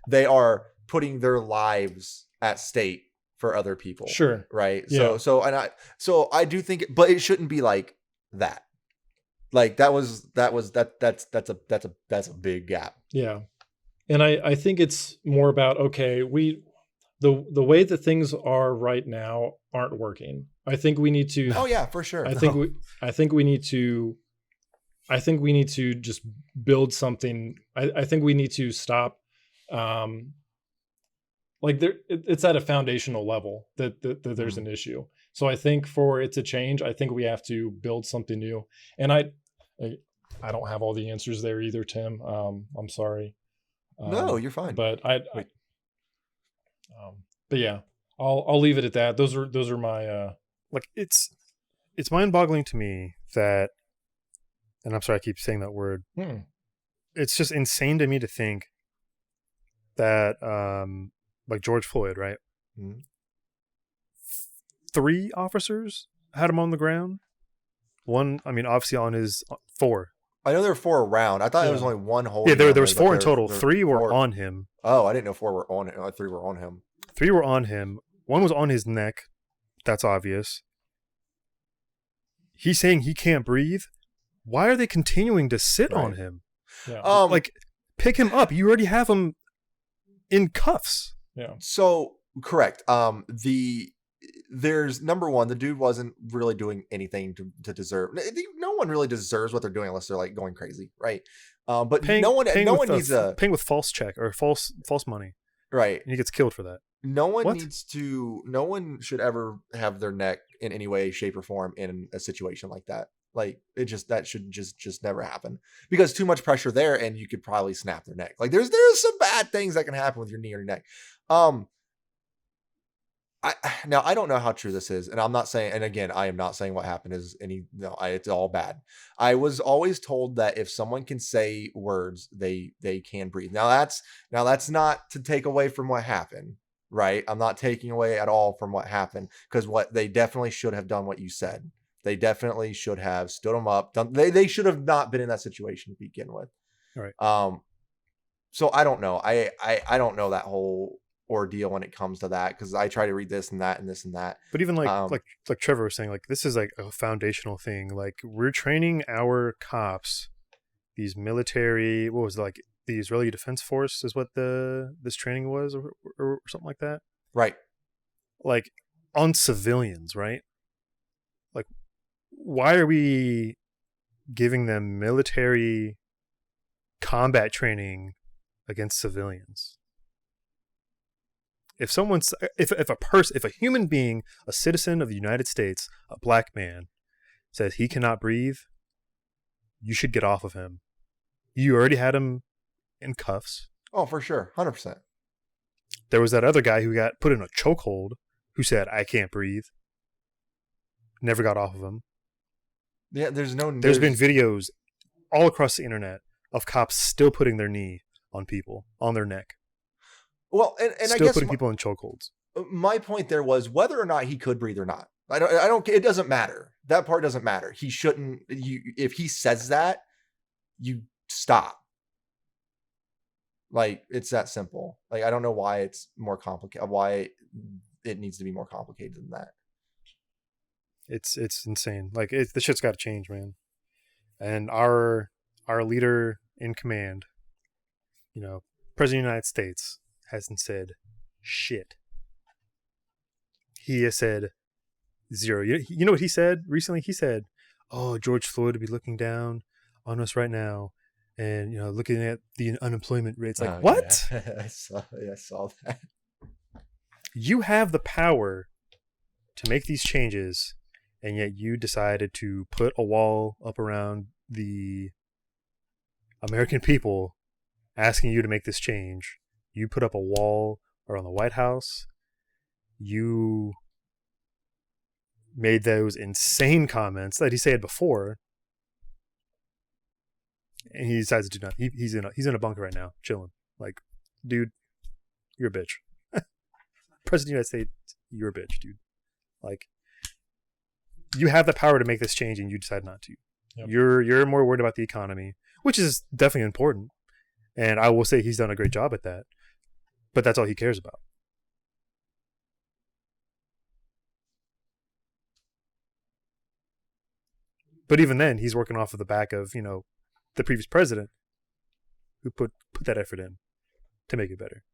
They are putting their lives at stake for other people. Sure. Right. Yeah. So I do think, but it shouldn't be like that. Like that's a big gap. Yeah. And I think it's more about, okay, the way that things are right now aren't working. I think we need to. Oh yeah, for sure. I think we need to just build something. I think we need to stop. It's at a foundational level that there's an issue. So I think for it to change, I think we have to build something new. And I don't have all the answers there either, Tim. I'm sorry. No, you're fine. But but yeah, I'll leave it at that. Those are my it's mind-boggling to me that, and I'm sorry I keep saying that word. It's just insane to me to think that like George Floyd, right? Mm-hmm. 3 officers had him on the ground. One, obviously on his 4. I know there were 4 around. I thought it was only one holding. Yeah, there was 4 in total. 3 were on him. Oh, I didn't know 4 were on him. 3 were on him. 3 were on him. 1 was on his neck. That's obvious. He's saying he can't breathe. Why are they continuing to sit on him? Yeah. Like, pick him up. You already have him in cuffs. Yeah. So correct. There's number one, the dude wasn't really doing anything to deserve. No one really deserves what they're doing unless they're like going crazy, right? But no one needs paying with false check or false money, right? And he gets killed for that. No one should ever have their neck in any way, shape, or form in a situation like that. Like that should just never happen, because too much pressure there and you could probably snap their neck. Like there's some bad things that can happen with your knee or your neck. I don't know how true this is, and I'm not saying, and again, I am not saying what happened is it's all bad. I was always told that if someone can say words, they can breathe. Now that's not to take away from what happened, right? I'm not taking away at all from what happened, because what they definitely should have done what you said. They definitely should have stood them up. They should have not been in that situation to begin with. All right. So I don't know. I don't know that whole ordeal when it comes to that, because I try to read this and that and this and that. But even like Trevor was saying, like, this is like a foundational thing. Like, we're training our cops, these military, what was it, like the Israeli Defense Force is what this training was, or something like that. Right. Like, on civilians, right? Like, why are we giving them military combat training against civilians? If a human being, a citizen of the United States, a black man, says he cannot breathe, you should get off of him. You already had him in cuffs. Oh, for sure. 100%. There was that other guy who got put in a chokehold who said, I can't breathe. Never got off of him. Yeah, there's been videos all across the internet of cops still putting their knee on people, on their neck. Well, and still I guess putting people in chokeholds. My point there was whether or not he could breathe or not. I don't. It doesn't matter. That part doesn't matter. He shouldn't. If he says that, you stop. Like, it's that simple. Like, I don't know why it's more complicated. Why it needs to be more complicated than that. It's insane. Like, the shit's got to change, man. And our leader in command, President of the United States, hasn't said shit. He has said zero. You know what he said recently? He said, "Oh, George Floyd would be looking down on us right now, and looking at the unemployment rates." Like, what? Yeah. I saw that. You have the power to make these changes, and yet you decided to put a wall up around the American people, asking you to make this change. You put up a wall around the White House. You made those insane comments that he said before, and he decides to do nothing. He's in a bunker right now, chilling. Like, dude, you're a bitch. President of the United States, you're a bitch, dude. Like, you have the power to make this change, and you decide not to. Yep. You're more worried about the economy, which is definitely important, and I will say he's done a great job at that. But that's all he cares about. But even then, he's working off of the back of, the previous president who put that effort in to make it better.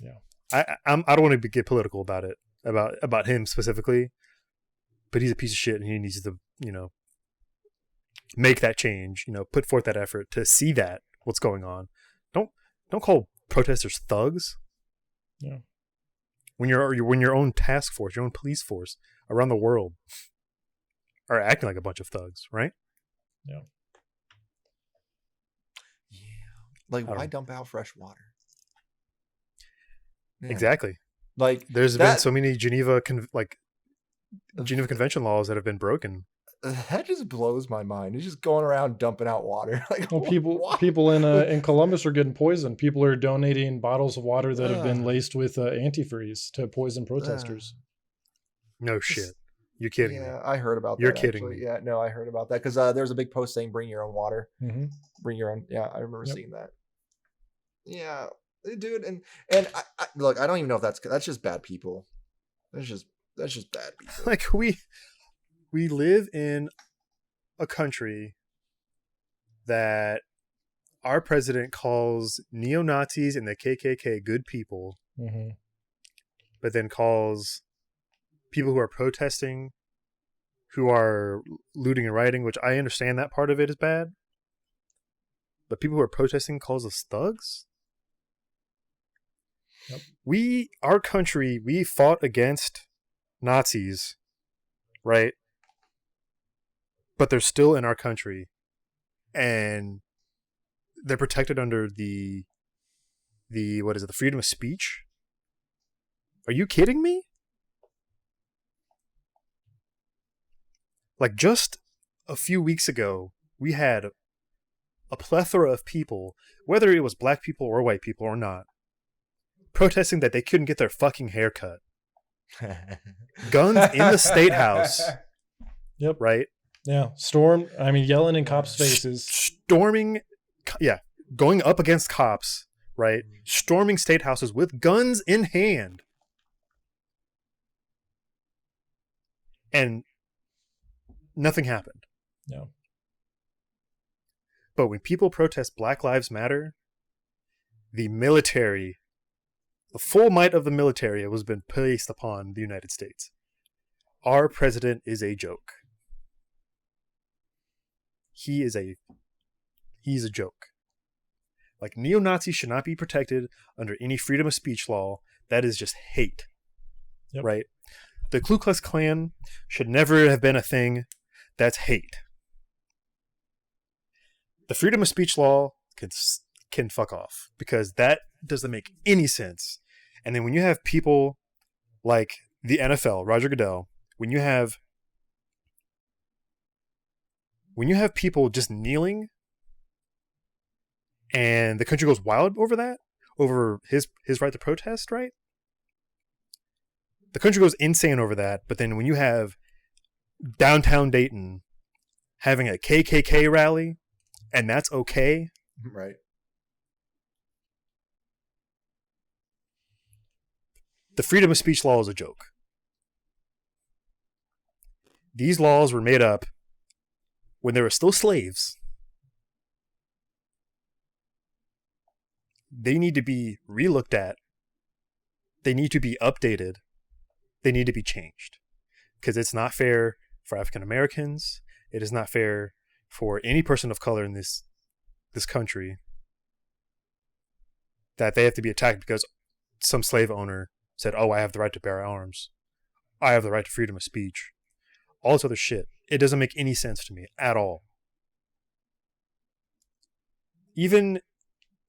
Yeah. I don't want to get political about it, about him specifically, but he's a piece of shit, and he needs to, make that change, put forth that effort to see that what's going on. Don't call protesters thugs. Yeah. When your own task force, your own police force around the world are acting like a bunch of thugs, right? Yeah. Yeah. Like, why dump out fresh water? Yeah. Exactly. Like, there's been so many Geneva Convention laws that have been broken. That just blows my mind. It's just going around dumping out water. Like, well, people in Columbus are getting poisoned. People are donating bottles of water that have been laced with antifreeze to poison protesters. No shit. You're kidding me. Yeah, I heard about that. You're kidding me. Yeah, no, I heard about that because there was a big post saying bring your own water. Mm-hmm. Bring your own. Yeah, I remember seeing that. Yeah. dude. And I look, I don't even know if that's just bad people. That's just bad people. Like we live in a country that our president calls neo-Nazis and the KKK good people, but then calls people who are protesting, who are looting and rioting, which I understand that part of it is bad, but people who are protesting calls us thugs. Yep. Our country, we fought against Nazis, right? But they're still in our country, and they're protected under the what is it, the freedom of speech? Are you kidding me? Like, just a few weeks ago, we had a plethora of people, whether it was black people or white people or not, protesting that they couldn't get their fucking hair cut. Guns in the state house. Yep. Right? Yeah. Yelling in cops' faces. Storming, going up against cops, right? Storming state houses with guns in hand. And nothing happened. No. But when people protest Black Lives Matter, the military, the full might of the military has been placed upon the United States. Our president is a joke. He's a joke. Like, neo-Nazis should not be protected under any freedom of speech law. That is just hate. Yep. Right? The Ku Klux Klan should never have been a thing. That's hate. The freedom of speech law can fuck off, because that doesn't make any sense. And then when you have people like the NFL, Roger Goodell, when you have people just kneeling and the country goes wild over that, over his right to protest, right? The country goes insane over that. But then when you have downtown Dayton having a KKK rally, and that's okay, right? The freedom of speech law is a joke. These laws were made up when there were still slaves. They need to be relooked at. They need to be updated. They need to be changed. Because it's not fair for African Americans. It is not fair for any person of color in this country that they have to be attacked because some slave owner said, "Oh, I have the right to bear arms. I have the right to freedom of speech." All this other shit. It doesn't make any sense to me at all. Even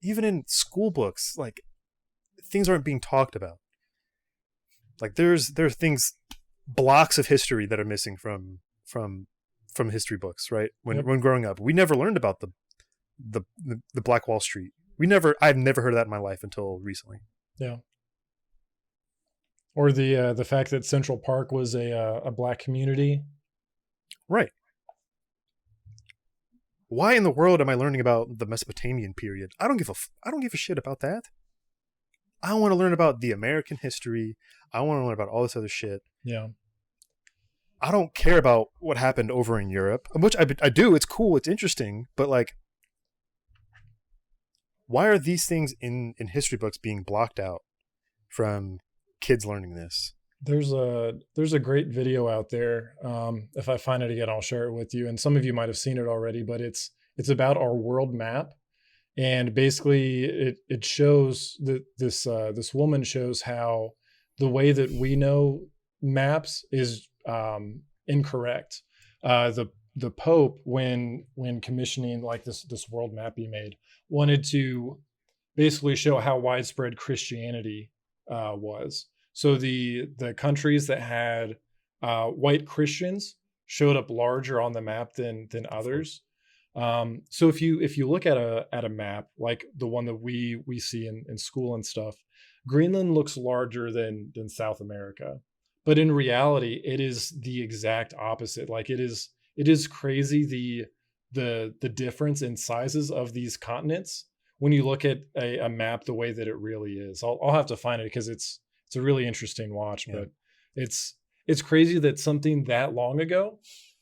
in school books, like, things aren't being talked about. Like, there are things, blocks of history that are missing from history books, right? When growing up, we never learned about the Black Wall Street. I've never heard of that in my life until recently. Yeah. Or the fact that Central Park was a black community. Right. Why in the world am I learning about the Mesopotamian period? I don't give a shit about that. I want to learn about the American history. I want to learn about all this other shit. Yeah. I don't care about what happened over in Europe, which I do. It's cool. It's interesting. But, like, why are these things in history books being blocked out from kids learning this? There's a great video out there. If I find it again, I'll share it with you. And some of you might have seen it already, but it's about our world map. And basically it shows that this woman shows how the way that we know maps is incorrect. The Pope, when commissioning like this world map he made, wanted to basically show how widespread Christianity was. So the countries that had white Christians showed up larger on the map than others. So if you look at a map like the one that we see in school and stuff, Greenland looks larger than South America, but in reality, it is the exact opposite. Like, it is crazy the difference in sizes of these continents. when you look at a map the way that it really is. I'll have to find it because it's a really interesting watch, but it's crazy that something that long ago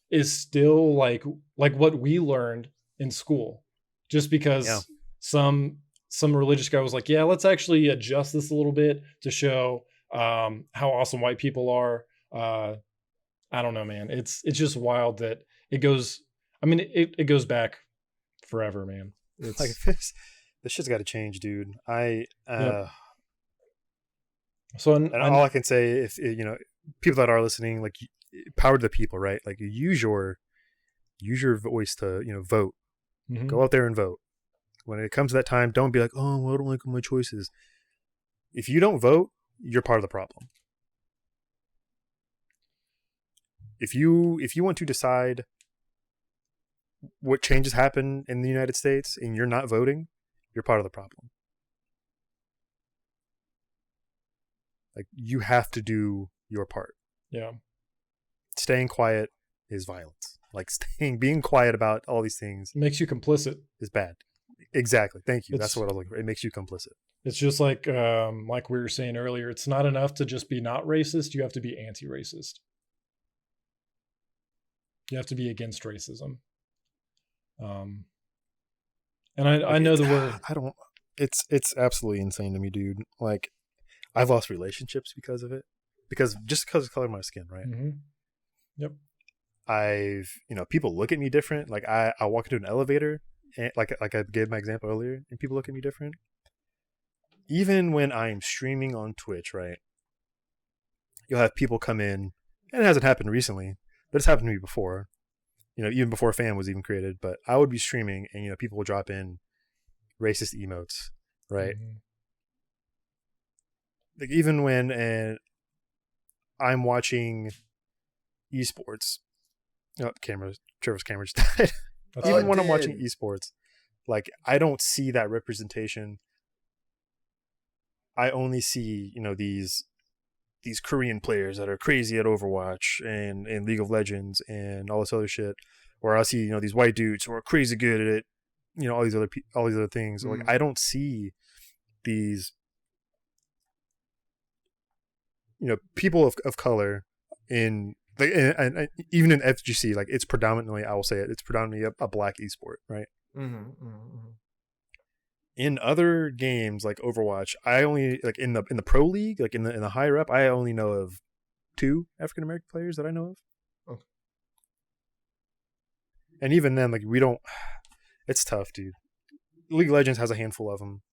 is still like what we learned in school, just because some religious guy was like, yeah, let's actually adjust this a little bit to show how awesome white people are. I don't know, man. It's just wild that it goes. I mean, it goes back forever, man. It's like this shit's got to change, dude. So all I can say, if people that are listening, like, power to the people, right? Like, use your voice to vote. Mm-hmm. Go out there and vote. When it comes to that time, don't be like, oh, I don't like my choices. If you don't vote, you're part of the problem. If you want to decide what changes happen in the United States and you're not voting, you're part of the problem. Like, you have to do your part. Yeah. Staying quiet is violence. Like, being quiet about all these things makes you complicit. Is bad. Exactly. Thank you. That's what I was looking for. It makes you complicit. It's just like we were saying earlier, it's not enough to just be not racist. You have to be anti-racist. You have to be against racism. And I know that it's absolutely insane to me, dude. Like, I've lost relationships because of it. Because of the color of my skin, right? Mm-hmm. Yep. People look at me different. Like, I walk into an elevator, and like I gave my example earlier, and people look at me different. Even when I'm streaming on Twitch, right? You'll have people come in, and it hasn't happened recently, but it's happened to me before. Even before Fam was even created. But I would be streaming, and people will drop in racist emotes, right? Mm-hmm. Like, even when I'm watching esports. Oh, Trevor's camera just died. Even when I'm watching esports, like, I don't see that representation. I only see, these Korean players that are crazy at Overwatch and League of Legends and all this other shit. Or I'll see, these white dudes who are crazy good at it, all these other things. Like, I don't see these, people of color in, like, and even in FGC, like, it's predominantly, I will say it's predominantly a black esport, right? Mm-hmm, mm-hmm. In other games like Overwatch, I only, like, in the pro league, like in the higher up, I only know of 2 African American players that I know of. Okay. And even then, like, we don't. It's tough, dude. League of Legends has a handful of them.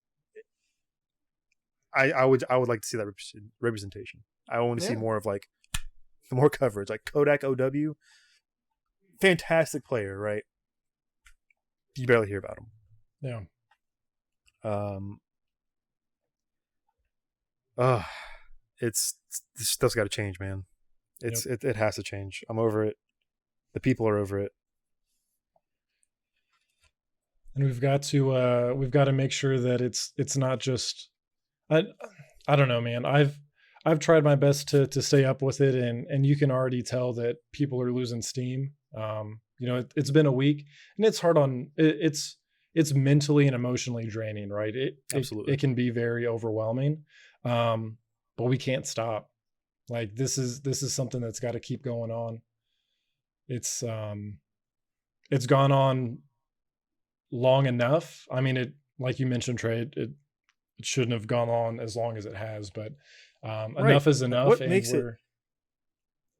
I would like to see that representation. I want to see more of, like, more coverage, like Kodak OW, fantastic player, right? You barely hear about him. Yeah. This stuff's got to change, man. It has to change. I'm over it. The people are over it. And we've got to make sure that it's not just, I don't know, man. I've tried my best to stay up with it, and you can already tell that people are losing steam. It's been a week, and it's hard on it's mentally and emotionally draining, right? Absolutely. It can be very overwhelming. But we can't stop. Like, this is something that's got to keep going on. It's gone on long enough. I mean, it, like you mentioned, Trey, it shouldn't have gone on as long as it has, but enough is enough. What makes it?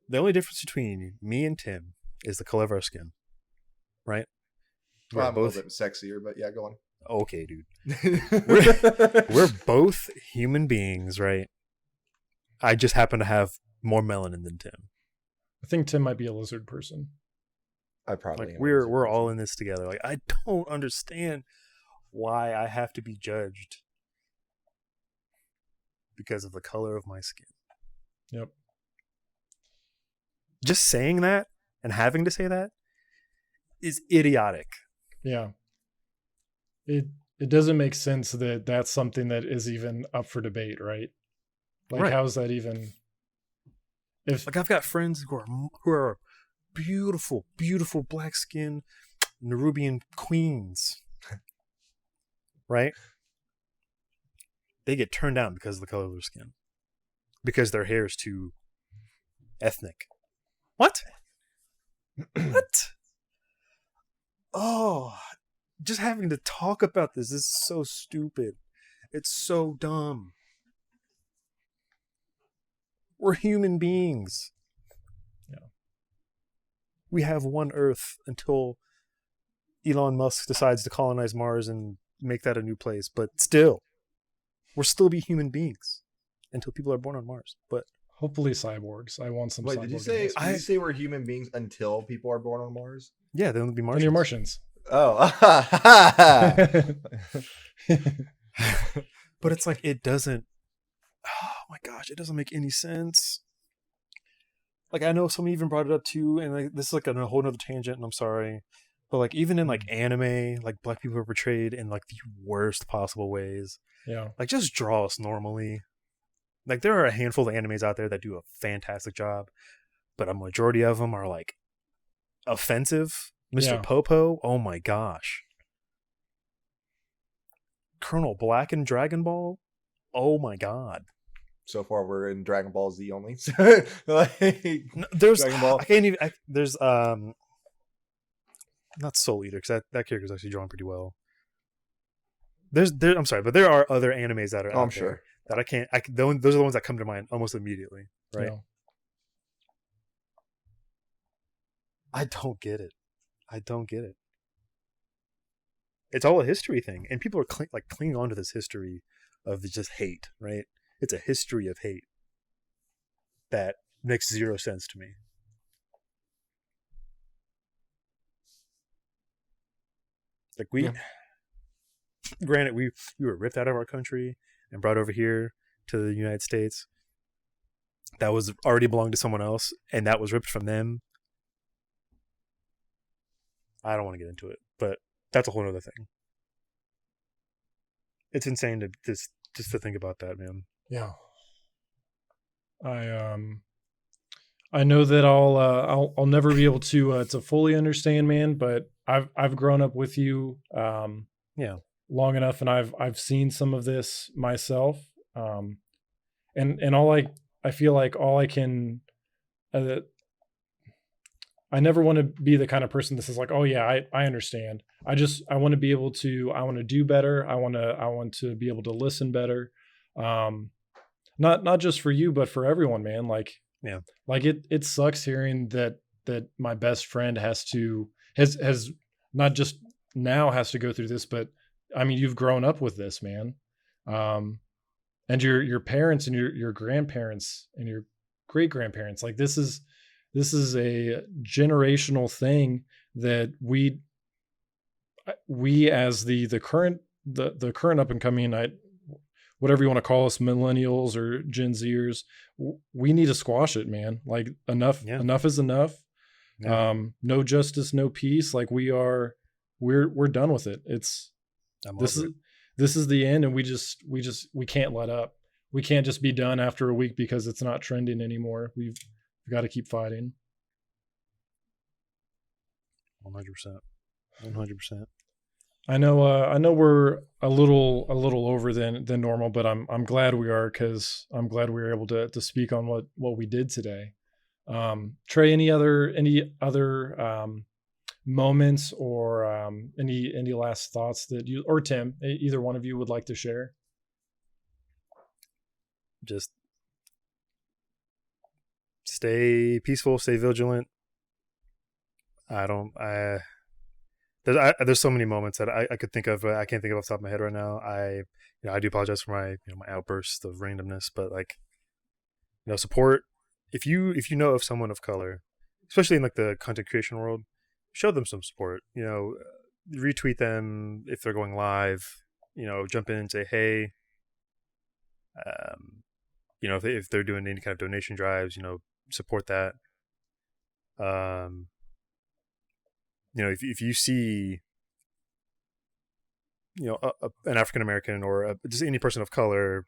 The only difference between me and Tim is the color of our skin, right? Well, I'm both a little bit sexier, but yeah, go on. Okay, dude. We're both human beings, right? I just happen to have more melanin than Tim. I think Tim might be a lizard person. I probably like we're all in this together. Like, I don't understand why I have to be judged because of the color of my skin. Yep. Just saying that and having to say that is idiotic. Yeah. It doesn't make sense that that's something that is even up for debate, right? Like, right. How is that even? Like, I've got friends who are beautiful, beautiful black skin Nerubian queens. right? They get turned down because of the color of their skin, because their hair is too ethnic. What? What? Oh, just having to talk about this is so stupid. It's so dumb. We're human beings. Yeah. We have one Earth until Elon Musk decides to colonize Mars and make that a new place. But still, we'll still be human beings until people are born on Mars. But hopefully cyborgs. I want some. Wait, cyborg did you say? investment. Did you say we're human beings until people are born on Mars? yeah, they'll be And Martians. you're Martians. Oh, But it's like, it doesn't. Oh my gosh, it doesn't make any sense. Like, I know someone even brought it up too, and like, this is like a whole nother tangent, and I'm sorry. But like, even in like anime, like black people are portrayed in like the worst possible ways. Yeah. Like, just draw us normally. Like, there are a handful of animes out there that do a fantastic job, but a majority of them are like offensive. Mr. Yeah. Popo, oh my gosh. Colonel Black in Dragon Ball, oh my god. so far we're in Dragon Ball Z only. Like, No, there's Dragon Ball. I can't even. There's not Soul Eater, because that character's actually drawn pretty well. I'm sorry, but there are other animes that are Oh, out I'm there sure. that I can't. Those are the ones that come to mind almost immediately, right? Yeah. I don't get it. It's all a history thing, and people are clinging on to this history of just hate, right? It's a history of hate that makes zero sense to me. Like, granted, we were ripped out of our country and brought over here to the United States. That was already belonged to someone else, and that was ripped from them. I don't want to get into it, but that's a whole other thing. It's insane to just to think about that, man. Yeah. I know that I'll never be able to fully understand, man, but I've grown up with you long enough, and I've seen some of this myself. And I feel like all I can I never want to be the kind of person that says like, oh yeah, I understand. I want to be able to, I want to do better. I want to be able to listen better. Not just for you, but for everyone, man. Like it sucks hearing that my best friend has not just now has to go through this, but I mean, you've grown up with this, man. And your parents and your grandparents and your great grandparents, like this is a generational thing that we as the current up and coming, whatever you want to call us, millennials or Gen Zers, we need to squash it, man. Like enough is enough. Yeah. No justice, no peace. Like we're done with it. This is the end, and we can't let up. We can't just be done after a week because it's not trending anymore. We've got to keep fighting. 100%. I know we're a little over than normal, but I'm glad we are, because I'm glad we were able to speak on what we did today. Trey, any other moments or any last thoughts that you, or Tim, either one of you would like to share? Just stay peaceful, stay vigilant. There's so many moments that I could think of. I can't think of off the top of my head right now. I do apologize for my my outbursts of randomness, but like, support. If you know of someone of color, especially in like the content creation world, show them some support. Retweet them if they're going live. Jump in and say, hey. If they're doing any kind of donation drives, support that. If you see, an African American or just any person of color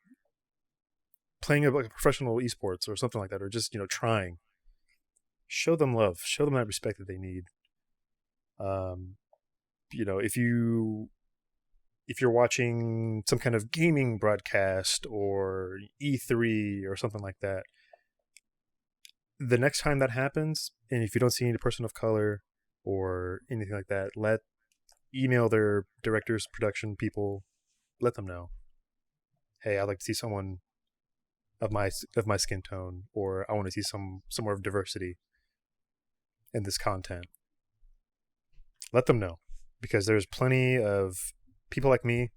playing like a professional esports or something like that, or just trying, show them love, show them that respect that they need. If if you're watching some kind of gaming broadcast or E3 or something like that, the next time that happens, and if you don't see any person of color or anything like that, email their directors, production people, let them know, hey, I'd like to see someone of my skin tone, or I want to see some more of diversity in this content. Let them know, because there's plenty of people like me,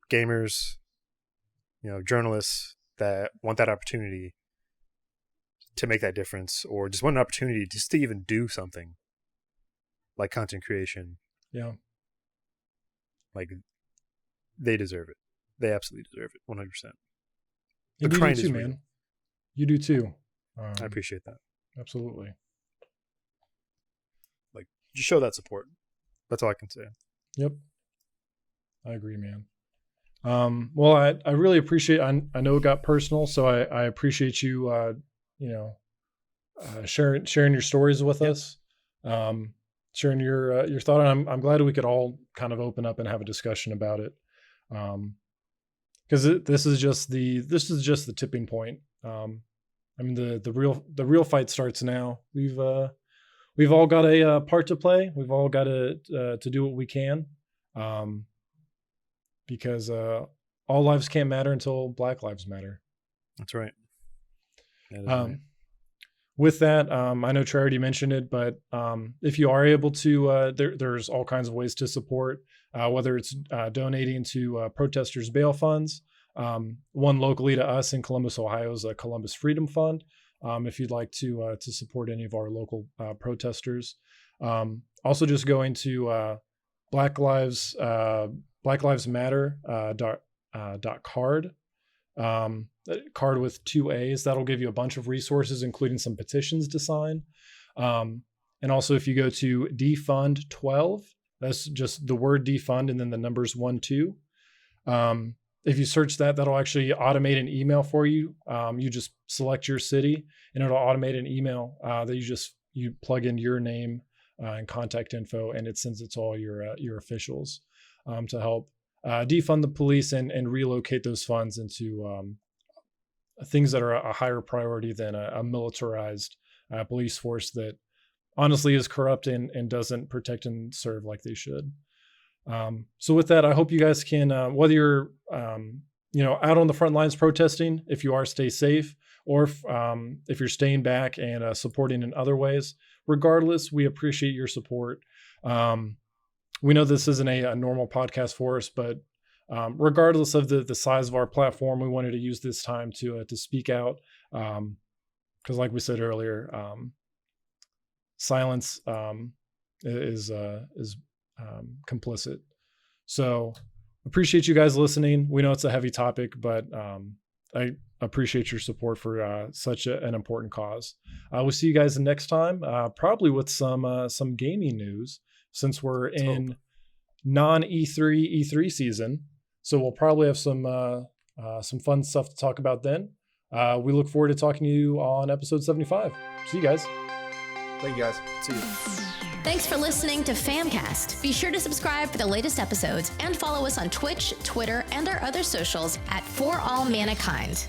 gamers, journalists that want that opportunity to make that difference, or just want an opportunity just to even do something like content creation. Yeah. Like, they deserve it. They absolutely deserve it, 100%. And you do too, man. You do too. I appreciate that. Absolutely. Like, just show that support. That's all I can say. Yep. I agree, man. Well, I really appreciate, I know it got personal, so I appreciate you, sharing your stories with us, sharing your thought. And I'm glad we could all kind of open up and have a discussion about it. Because this is just the tipping point. I mean, the real fight starts now. We've all got a part to play. We've all got to do what we can. Because all lives can't matter until Black lives matter. That's right. Right. With that, I know Trey already mentioned it, but if you are able to, there's all kinds of ways to support, whether it's donating to protesters' bail funds. One locally to us in Columbus, Ohio is a Columbus Freedom Fund. If you'd like to support any of our local protesters. Also, just going to Black Lives Matter .card. Card with 2 A's. That'll give you a bunch of resources, including some petitions to sign. And also, if you go to defund 12, that's just the word defund and then the numbers 12. If you search that, that'll actually automate an email for you. You just select your city and it'll automate an email that you plug in your name and contact info, and it sends it to all your officials to help defund the police and relocate those funds into things that are a higher priority than a militarized police force that honestly is corrupt and doesn't protect and serve like they should. So with that, I hope you guys can, whether you're, out on the front lines protesting, if you are, stay safe, or if you're staying back and supporting in other ways, regardless, we appreciate your support. We know this isn't a normal podcast for us, but regardless of the size of our platform, we wanted to use this time to speak out. Because like we said earlier, silence is complicit. So appreciate you guys listening. We know it's a heavy topic, but I appreciate your support for such an important cause. We'll see you guys next time, probably with some gaming news, since we're in non-E3 season. So we'll probably have some fun stuff to talk about then. We look forward to talking to you on episode 75. See you guys. Thank you guys. See you. Thanks for listening to FAMcast. Be sure to subscribe for the latest episodes and follow us on Twitch, Twitter, and our other socials at For All Manakind.